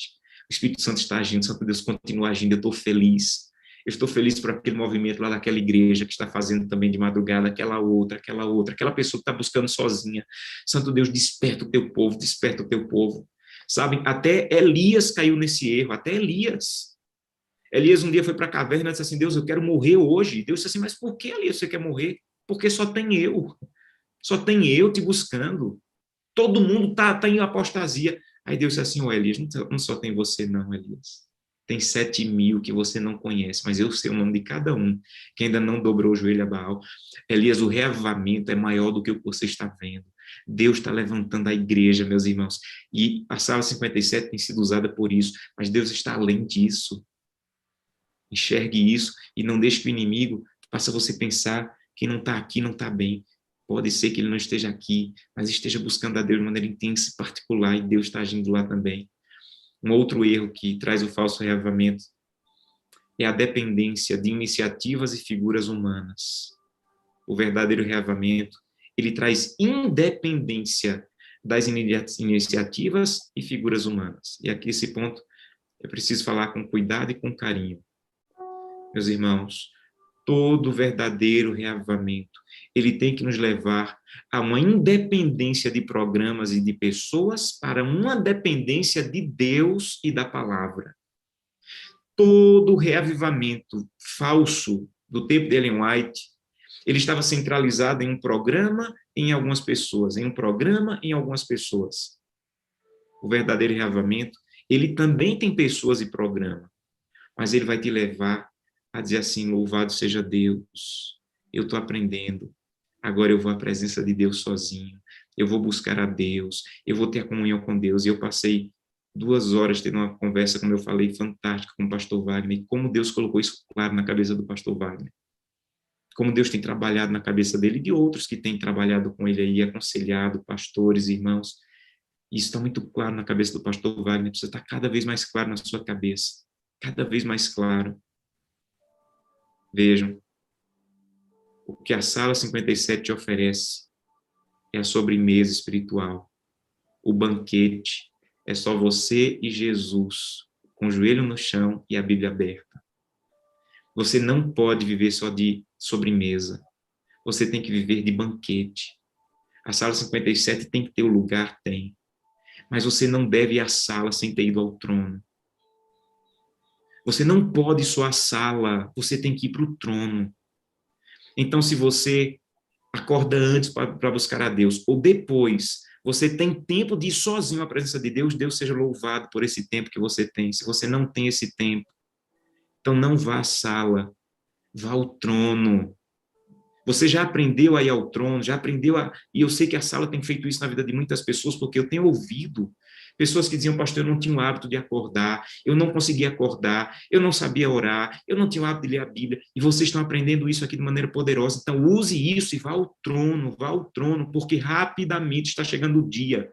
O Espírito Santo está agindo, o Santo Deus continua agindo, eu estou feliz. Eu estou feliz por aquele movimento lá daquela igreja que está fazendo também de madrugada, aquela outra, aquela pessoa que está buscando sozinha. Santo Deus, desperta o teu povo, desperta o teu povo. Sabem, até Elias caiu nesse erro, até Elias. Elias um dia foi para a caverna e disse assim: Deus, eu quero morrer hoje. Deus disse assim: mas por que, Elias, você quer morrer? Porque só tem eu te buscando. Todo mundo tá em apostasia. Aí Deus disse assim: Elias, não só tem você não, Elias. Tem 7.000 que você não conhece, mas eu sei o nome de cada um, que ainda não dobrou o joelho a Baal. Elias, o reavivamento é maior do que o que você está vendo. Deus está levantando a igreja, meus irmãos. E a Sala 57 tem sido usada por isso, mas Deus está além disso. Enxergue isso e não deixe que o inimigo faça você pensar: quem não está aqui não está bem. Pode ser que ele não esteja aqui, mas esteja buscando a Deus de maneira intensa e particular, e Deus está agindo lá também. Um outro erro que traz o falso reavivamento é a dependência de iniciativas e figuras humanas. O verdadeiro reavivamento, ele traz independência das iniciativas e figuras humanas. E aqui esse ponto é preciso falar com cuidado e com carinho. Meus irmãos, todo verdadeiro reavivamento, ele tem que nos levar a uma independência de programas e de pessoas para uma dependência de Deus e da palavra. Todo reavivamento falso do tempo de Ellen White, ele estava centralizado em um programa e em algumas pessoas, em um programa e em algumas pessoas. O verdadeiro reavivamento, ele também tem pessoas e programa, mas ele vai te levar a dizer assim, louvado seja Deus, eu estou aprendendo, agora eu vou à presença de Deus sozinho, eu vou buscar a Deus, eu vou ter a comunhão com Deus, e eu passei 2 horas tendo uma conversa, como eu falei, fantástica com o pastor Wagner, e como Deus colocou isso claro na cabeça do pastor Wagner, como Deus tem trabalhado na cabeça dele e de outros que têm trabalhado com ele aí, aconselhado, pastores, irmãos. Isso está muito claro na cabeça do pastor Wagner, precisa estar cada vez mais claro na sua cabeça, cada vez mais claro. Vejam, o que a Sala 57 te oferece é a sobremesa espiritual. O banquete é só você e Jesus, com o joelho no chão e a Bíblia aberta. Você não pode viver só de sobremesa. Você tem que viver de banquete. A Sala 57 tem que ter o lugar? Tem. Mas você não deve ir à sala sem ter ido ao trono. Você não pode ir só à sala, você tem que ir para o trono. Então, se você acorda antes para buscar a Deus, ou depois, você tem tempo de ir sozinho à presença de Deus, Deus seja louvado por esse tempo que você tem. Se você não tem esse tempo, então não vá à sala, vá ao trono. Você já aprendeu a ir ao trono, já aprendeu a... E eu sei que a sala tem feito isso na vida de muitas pessoas, porque eu tenho ouvido pessoas que diziam, pastor, eu não tinha o hábito de acordar, eu não conseguia acordar, eu não sabia orar, eu não tinha o hábito de ler a Bíblia, e vocês estão aprendendo isso aqui de maneira poderosa. Então, use isso e vá ao trono, porque rapidamente está chegando o dia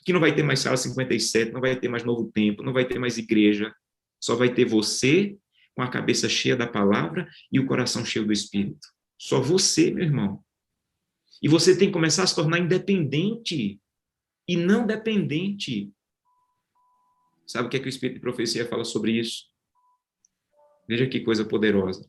que não vai ter mais Sala 57, não vai ter mais Novo Tempo, não vai ter mais igreja, só vai ter você com a cabeça cheia da palavra e o coração cheio do Espírito. Só você, meu irmão. E você tem que começar a se tornar independente e não dependente. Sabe o que é que o Espírito de Profecia fala sobre isso? Veja que coisa poderosa.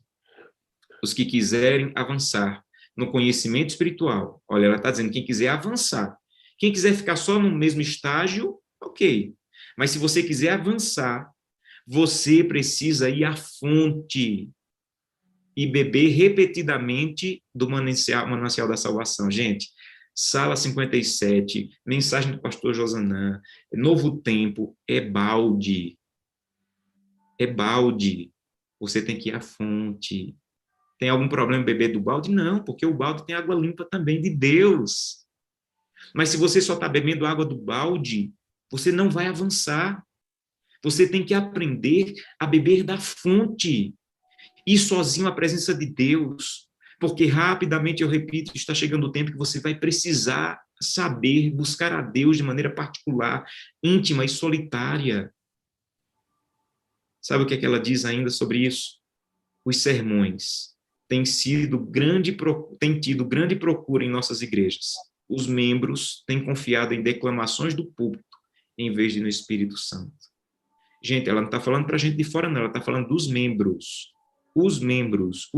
Os que quiserem avançar no conhecimento espiritual, olha, ela está dizendo, quem quiser avançar. Quem quiser ficar só no mesmo estágio, ok. Mas se você quiser avançar, você precisa ir à fonte e beber repetidamente do manancial da salvação. Gente, Sala 57, mensagem do pastor Josanã, Novo Tempo, é balde. É balde. Você tem que ir à fonte. Tem algum problema em beber do balde? Não, porque o balde tem água limpa também de Deus. Mas se você só está bebendo água do balde, você não vai avançar. Você tem que aprender a beber da fonte. Ir sozinho à presença de Deus. Porque rapidamente, eu repito, está chegando o tempo que você vai precisar saber buscar a Deus de maneira particular, íntima e solitária. Sabe o que é que ela diz ainda sobre isso? Os sermões têm tido grande procura em nossas igrejas. Os membros têm confiado em declamações do púlpito, em vez de no Espírito Santo. Gente, ela não está falando para a gente de fora, não, ela está falando dos membros. Os membros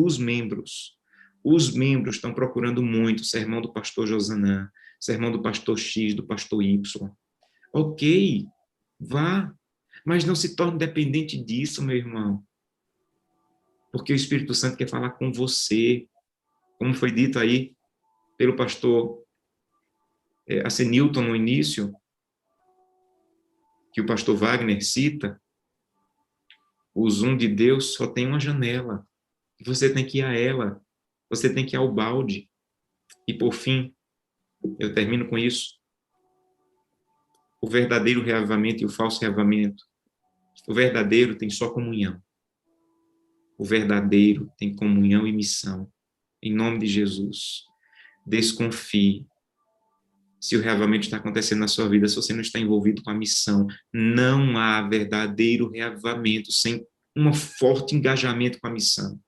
estão procurando muito o sermão do pastor Josanã, sermão do pastor X, do pastor Y. Ok, vá, mas não se torne dependente disso, meu irmão. Porque o Espírito Santo quer falar com você, como foi dito aí pelo pastor Newton no início, que o pastor Wagner cita, o Zoom de Deus só tem uma janela, você tem que ir a ela, você tem que ir ao balde. E por fim, eu termino com isso, o verdadeiro reavivamento e o falso reavivamento. O verdadeiro tem só comunhão. O verdadeiro tem comunhão e missão. Em nome de Jesus, desconfie se o reavivamento está acontecendo na sua vida, se você não está envolvido com a missão. Não há verdadeiro reavivamento sem um forte engajamento com a missão.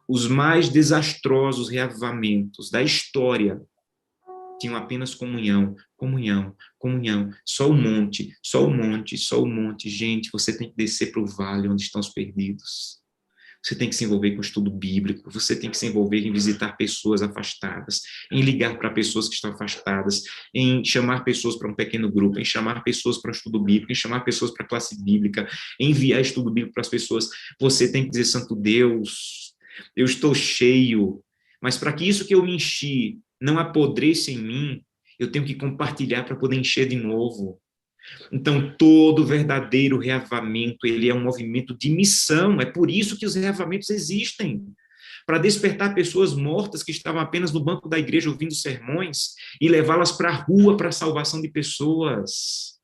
Os mais desastrosos reavivamentos da história tinham apenas comunhão, comunhão, comunhão, só o monte, só o monte, só o monte. Gente, você tem que descer para o vale onde estão os perdidos. Você tem que se envolver com o estudo bíblico, você tem que se envolver em visitar pessoas afastadas, em ligar para pessoas que estão afastadas, em chamar pessoas para um pequeno grupo, em chamar pessoas para o estudo bíblico, em chamar pessoas para a classe bíblica, em enviar estudo bíblico para as pessoas. Você tem que dizer, Santo Deus, eu estou cheio, mas para que isso que eu me enchi não apodreça em mim, eu tenho que compartilhar para poder encher de novo. Então, todo verdadeiro reavamento, ele é um movimento de missão. É por isso que os reavamentos existem. Para despertar pessoas mortas que estavam apenas no banco da igreja ouvindo sermões e levá-las para a rua para a salvação de pessoas.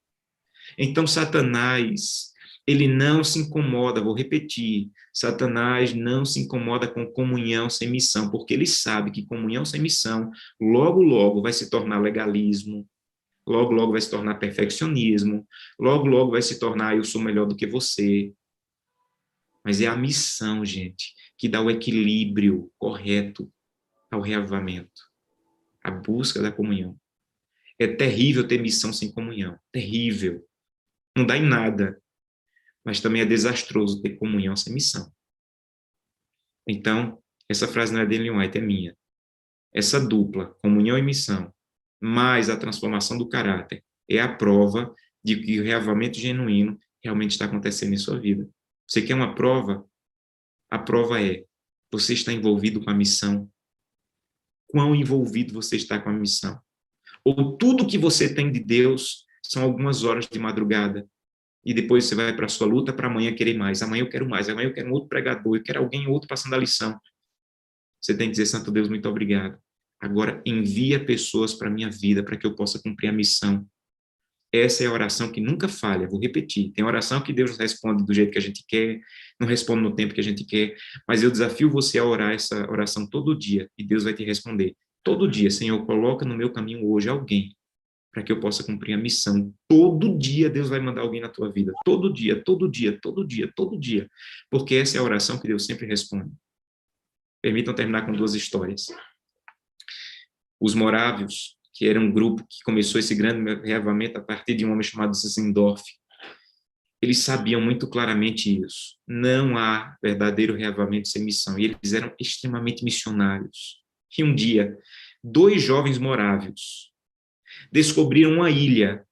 Então, Satanás, ele não se incomoda, vou repetir, Satanás não se incomoda com comunhão sem missão, porque ele sabe que comunhão sem missão, logo, logo vai se tornar legalismo, logo, logo vai se tornar perfeccionismo, logo, logo vai se tornar eu sou melhor do que você. Mas é a missão, gente, que dá o equilíbrio correto ao reavivamento, a busca da comunhão. É terrível ter missão sem comunhão, terrível. Não dá em nada, mas também é desastroso ter comunhão sem missão. Então, essa frase não é de Ellen White, é minha. Essa dupla, comunhão e missão, mais a transformação do caráter, é a prova de que o reavivamento genuíno realmente está acontecendo em sua vida. Você quer uma prova? A prova é, você está envolvido com a missão? Quão envolvido você está com a missão? Ou tudo que você tem de Deus são algumas horas de madrugada, e depois você vai para a sua luta para amanhã querer mais. Amanhã eu quero mais, amanhã eu quero um outro pregador, eu quero alguém outro passando a lição. Você tem que dizer, Santo Deus, muito obrigado. Agora envia pessoas para a minha vida para que eu possa cumprir a missão. Essa é a oração que nunca falha, vou repetir. Tem oração que Deus responde do jeito que a gente quer, não responde no tempo que a gente quer, mas eu desafio você a orar essa oração todo dia e Deus vai te responder. Todo dia, Senhor, coloca no meu caminho hoje alguém para que eu possa cumprir a missão. Todo dia Deus vai mandar alguém na tua vida. Todo dia, todo dia, todo dia, todo dia. Porque essa é a oração que Deus sempre responde. Permitam terminar com duas histórias. Os morávios, que era um grupo que começou esse grande reavamento a partir de um homem chamado Zinzendorf, eles sabiam muito claramente isso. Não há verdadeiro reavamento sem missão. E eles eram extremamente missionários. E um dia, dois jovens morávios descobriram uma ilha.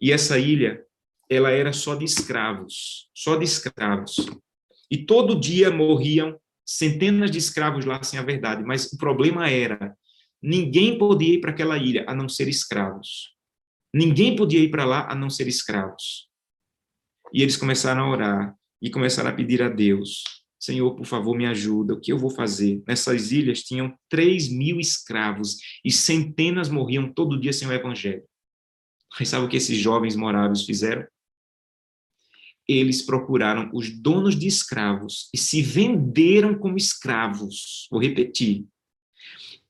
E essa ilha, ela era só de escravos. Só de escravos. E todo dia morriam centenas de escravos lá sem a verdade. Mas o problema era, ninguém podia ir para aquela ilha a não ser escravos. Ninguém podia ir para lá a não ser escravos. E eles começaram a orar e começaram a pedir a Deus, Senhor, por favor, me ajuda, o que eu vou fazer? Nessas ilhas tinham 3.000 escravos e centenas morriam todo dia sem o evangelho. Mas sabe o que esses jovens moráveis fizeram? Eles procuraram os donos de escravos e se venderam como escravos. Vou repetir.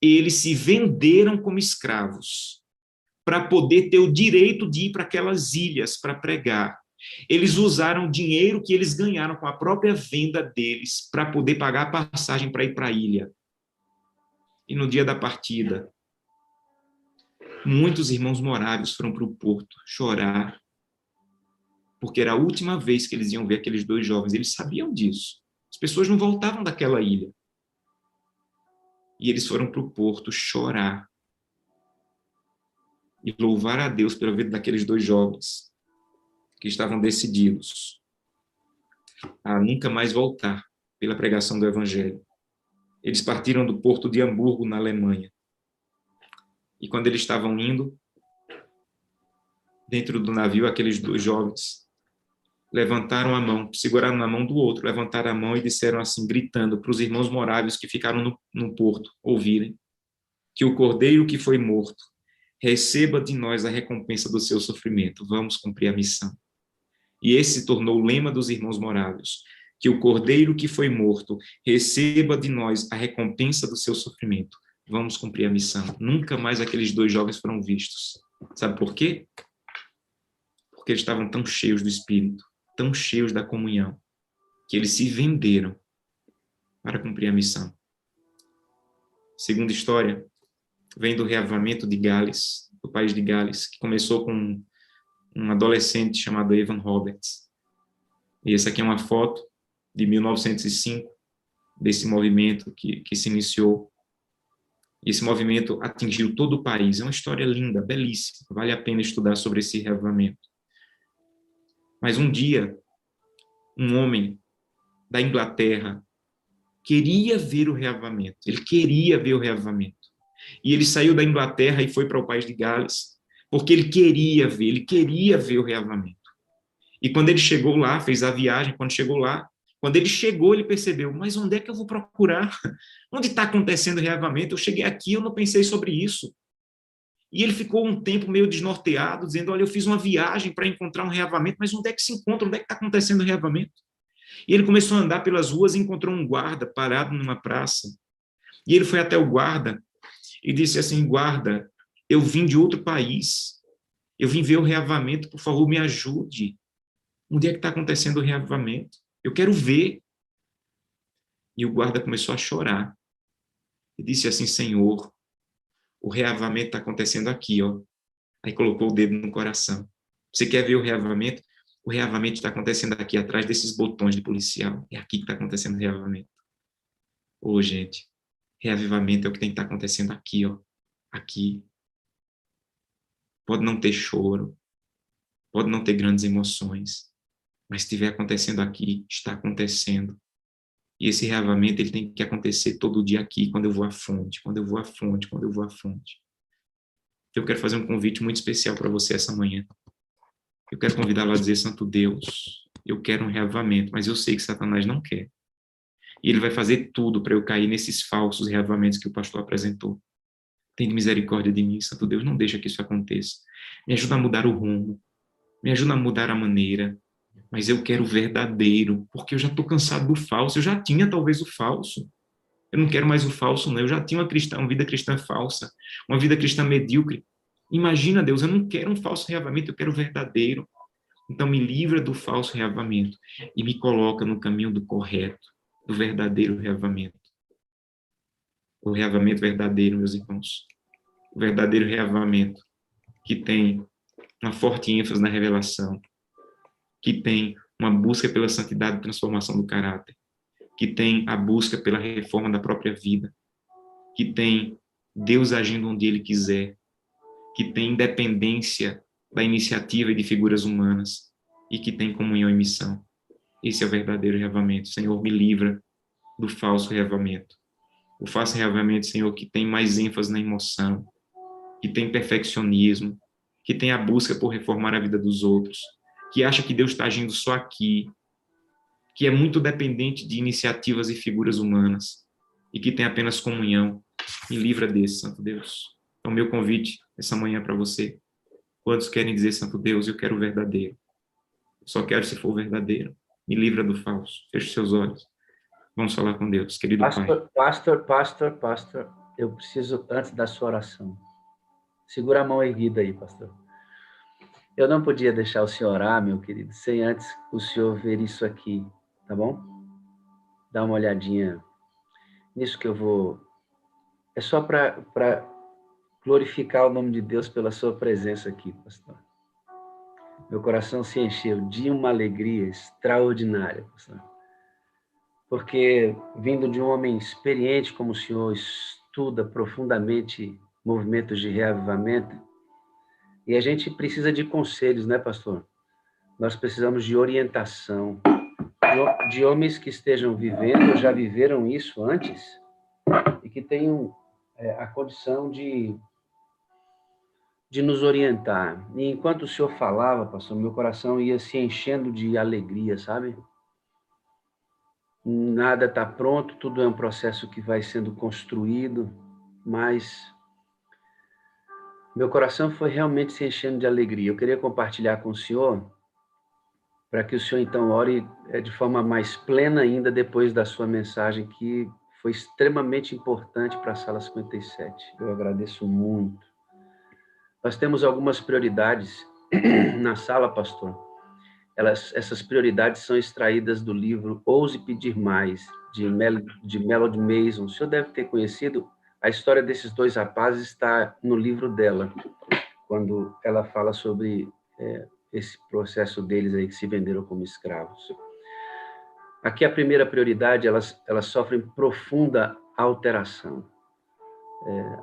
Eles se venderam como escravos para poder ter o direito de ir para aquelas ilhas para pregar. Eles usaram o dinheiro que eles ganharam com a própria venda deles para poder pagar a passagem para ir para a ilha. E no dia da partida, muitos irmãos moráveis foram para o porto chorar, porque era a última vez que eles iam ver aqueles dois jovens. Eles sabiam disso. As pessoas não voltavam daquela ilha. E eles foram para o porto chorar e louvar a Deus pela vida daqueles dois jovens que estavam decididos a nunca mais voltar pela pregação do Evangelho. Eles partiram do porto de Hamburgo, na Alemanha. E quando eles estavam indo, dentro do navio, aqueles dois jovens levantaram a mão, seguraram na mão do outro, levantaram a mão e disseram assim, gritando para os irmãos moráveis que ficaram no porto ouvirem, que o cordeiro que foi morto receba de nós a recompensa do seu sofrimento. Vamos cumprir a missão. E esse se tornou o lema dos irmãos moráveis, que o cordeiro que foi morto receba de nós a recompensa do seu sofrimento. Vamos cumprir a missão. Nunca mais aqueles dois jovens foram vistos. Sabe por quê? Porque eles estavam tão cheios do Espírito, tão cheios da comunhão, que eles se venderam para cumprir a missão. Segunda história vem do reavivamento de Gales, do país de Gales, que começou com um adolescente chamado Evan Roberts. E essa aqui é uma foto de 1905, desse movimento que se iniciou. E esse movimento atingiu todo o país. É uma história linda, belíssima. Vale a pena estudar sobre esse reavivamento. Mas um dia, um homem da Inglaterra queria ver o reavivamento. Ele queria ver o reavivamento. E ele saiu da Inglaterra e foi para o país de Gales, porque ele queria ver o reavivamento. E quando ele chegou lá, fez a viagem, quando ele chegou, ele percebeu, mas onde é que eu vou procurar? Onde está acontecendo o reavivamento? Eu cheguei aqui, eu não pensei sobre isso. E ele ficou um tempo meio desnorteado, dizendo, olha, eu fiz uma viagem para encontrar um reavivamento, mas onde é que se encontra? Onde é que está acontecendo o reavivamento? E ele começou a andar pelas ruas e encontrou um guarda parado numa praça. E ele foi até o guarda e disse assim, guarda, eu vim de outro país, eu vim ver o reavivamento, por favor, me ajude. Onde é que está acontecendo o reavivamento? Eu quero ver. E o guarda começou a chorar. E disse assim, Senhor, o reavivamento está acontecendo aqui, ó. Aí colocou o dedo no coração. Você quer ver o reavivamento? O reavivamento está acontecendo aqui, atrás desses botões de policial. É aqui que está acontecendo o reavivamento. Ô, gente, reavivamento é o que tem que estar acontecendo aqui, ó. Aqui. Pode não ter choro, pode não ter grandes emoções, mas se estiver acontecendo aqui, está acontecendo. E esse reavivamento ele tem que acontecer todo dia aqui, quando eu vou à fonte, quando eu vou à fonte, quando eu vou à fonte. Eu quero fazer um convite muito especial para você essa manhã. Eu quero convidá-lo a dizer, Santo Deus, eu quero um reavivamento, mas eu sei que Satanás não quer. E ele vai fazer tudo para eu cair nesses falsos reavivamentos que o pastor apresentou. Tem misericórdia de mim, Santo Deus, não deixa que isso aconteça. Me ajuda a mudar o rumo, me ajuda a mudar a maneira, mas eu quero o verdadeiro, porque eu já estou cansado do falso, eu já tinha talvez o falso. Eu não quero mais o falso, não. Eu já tinha uma vida cristã falsa, uma vida cristã medíocre. Imagina, Deus, eu não quero um falso reavivamento, eu quero o verdadeiro. Então me livra do falso reavivamento e me coloca no caminho do correto, do verdadeiro reavivamento. O reavivamento verdadeiro, meus irmãos. O verdadeiro reavivamento que tem uma forte ênfase na revelação, que tem uma busca pela santidade e transformação do caráter, que tem a busca pela reforma da própria vida, que tem Deus agindo onde Ele quiser, que tem independência da iniciativa e de figuras humanas e que tem comunhão e missão. Esse é o verdadeiro reavivamento. Senhor, me livra do falso reavivamento. O falso reavivamento, Senhor, que tem mais ênfase na emoção, que tem perfeccionismo, que tem a busca por reformar a vida dos outros, que acha que Deus está agindo só aqui, que é muito dependente de iniciativas e figuras humanas e que tem apenas comunhão. Me livra desse, Santo Deus. Então, meu convite essa manhã para você. Quantos querem dizer, Santo Deus, eu quero o verdadeiro? Eu só quero se for verdadeiro. Me livra do falso. Feche seus olhos. Vamos falar com Deus, querido Pai. Pastor, eu preciso, antes da sua oração, segura a mão erguida aí, pastor. Eu não podia deixar o senhor orar, meu querido, sem antes o senhor ver isso aqui, tá bom? Dá uma olhadinha nisso que eu vou... É só para glorificar o nome de Deus pela sua presença aqui, pastor. Meu coração se encheu de uma alegria extraordinária, pastor. Porque, vindo de um homem experiente como o senhor, estuda profundamente movimentos de reavivamento, e a gente precisa de conselhos, né, pastor? Nós precisamos de orientação, de homens que estejam vivendo, já viveram isso antes, e que tenham a condição de nos orientar. E enquanto o senhor falava, pastor, meu coração ia se enchendo de alegria, sabe? Nada está pronto, tudo é um processo que vai sendo construído, mas meu coração foi realmente se enchendo de alegria. Eu queria compartilhar com o senhor, para que o senhor então ore de forma mais plena ainda depois da sua mensagem, que foi extremamente importante para a Sala 57. Eu agradeço muito. Nós temos algumas prioridades na sala, pastor. Essas prioridades são extraídas do livro Ouse Pedir Mais, de Melody Mason. O senhor deve ter conhecido A história desses dois rapazes está no livro dela, quando ela fala sobre esse processo deles aí que se venderam como escravos. Aqui a primeira prioridade, elas sofrem profunda alteração.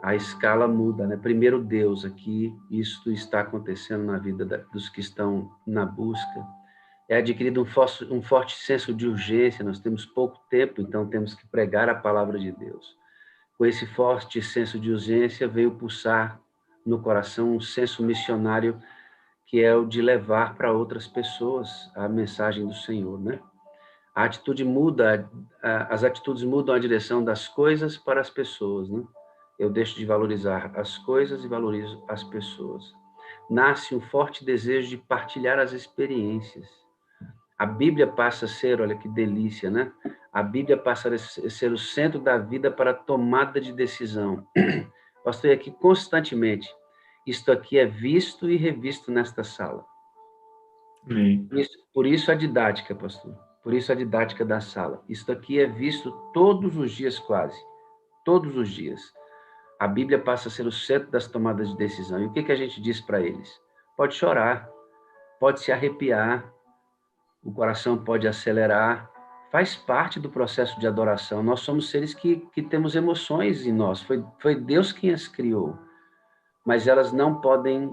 A escala muda, né? Primeiro Deus, aqui isso está acontecendo na vida dos que estão na busca. É adquirido um forte senso de urgência, nós temos pouco tempo, então temos que pregar a palavra de Deus. Com esse forte senso de urgência veio pulsar no coração um senso missionário que é o de levar para outras pessoas a mensagem do Senhor, né? A atitude muda, as atitudes mudam a direção das coisas para as pessoas, né? Eu deixo de valorizar as coisas e valorizo as pessoas. Nasce um forte desejo de partilhar as experiências. A Bíblia passa a ser, olha que delícia, né? A Bíblia passa a ser o centro da vida para a tomada de decisão. Pastor, aqui constantemente, isto aqui é visto e revisto nesta sala. Por isso a didática, pastor. Por isso a didática da sala. Isto aqui é visto todos os dias quase. Todos os dias. A Bíblia passa a ser o centro das tomadas de decisão. E o que a gente diz para eles? Pode chorar, pode se arrepiar, o coração pode acelerar, faz parte do processo de adoração. Nós somos seres que temos emoções em nós, foi Deus quem as criou, mas elas não podem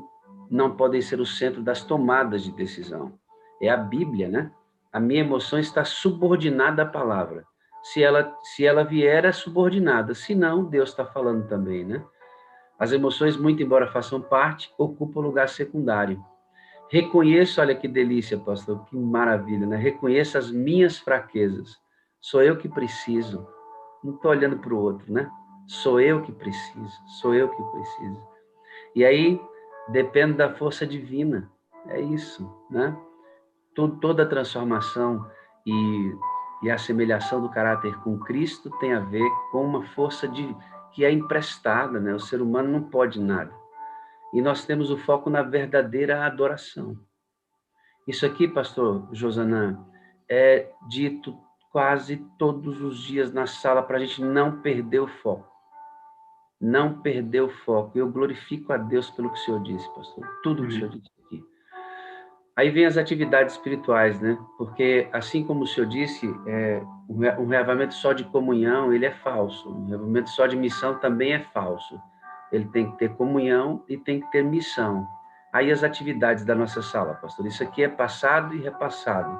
ser o centro das tomadas de decisão. É a Bíblia, né? A minha emoção está subordinada à palavra. Se ela vier, é subordinada, se não, Deus está falando também, né? As emoções, muito embora façam parte, ocupam lugar secundário. Reconheço, olha que delícia, pastor, que maravilha, né? Reconheço as minhas fraquezas. Sou eu que preciso. Não estou olhando para o outro, né? Sou eu que preciso. E aí, depende da força divina. É isso, né? Toda a transformação e a assemelhação do caráter com Cristo tem a ver com uma força que é emprestada, né? O ser humano não pode nada. E nós temos o foco na verdadeira adoração. Isso aqui, pastor Josanã, é dito quase todos os dias na sala para a gente não perder o foco. Não perder o foco. Eu glorifico a Deus pelo que o senhor disse, pastor. Tudo que o senhor disse aqui. Aí vem as atividades espirituais, né? Porque, assim como o senhor disse, um reavivamento só de comunhão, ele é falso. Um reavivamento só de missão também é falso. Ele tem que ter comunhão e tem que ter missão. Aí as atividades da nossa sala, pastor. Isso aqui é passado e repassado.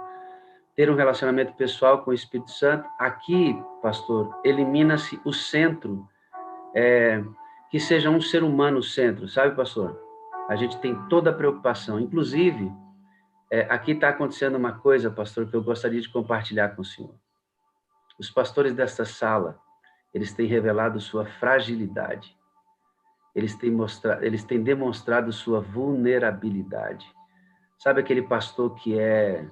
Ter um relacionamento pessoal com o Espírito Santo. Aqui, pastor, elimina-se o centro, que seja um ser humano o centro, sabe, pastor? A gente tem toda a preocupação. Inclusive, aqui está acontecendo uma coisa, pastor, que eu gostaria de compartilhar com o senhor. Os pastores desta sala, eles têm revelado sua fragilidade. Eles têm demonstrado sua vulnerabilidade. Sabe aquele pastor que é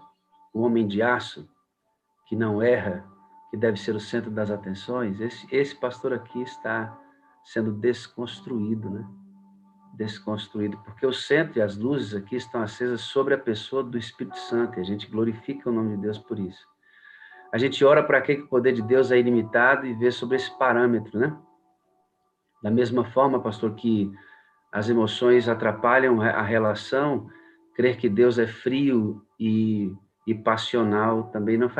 um homem de aço, que não erra, que deve ser o centro das atenções? Esse pastor aqui está sendo desconstruído, né? Desconstruído, porque o centro e as luzes aqui estão acesas sobre a pessoa do Espírito Santo, e a gente glorifica o nome de Deus por isso. A gente ora para que o poder de Deus é ilimitado e vê sobre esse parâmetro, né? Da mesma forma, pastor, que as emoções atrapalham a relação, crer que Deus é frio e passional também não faz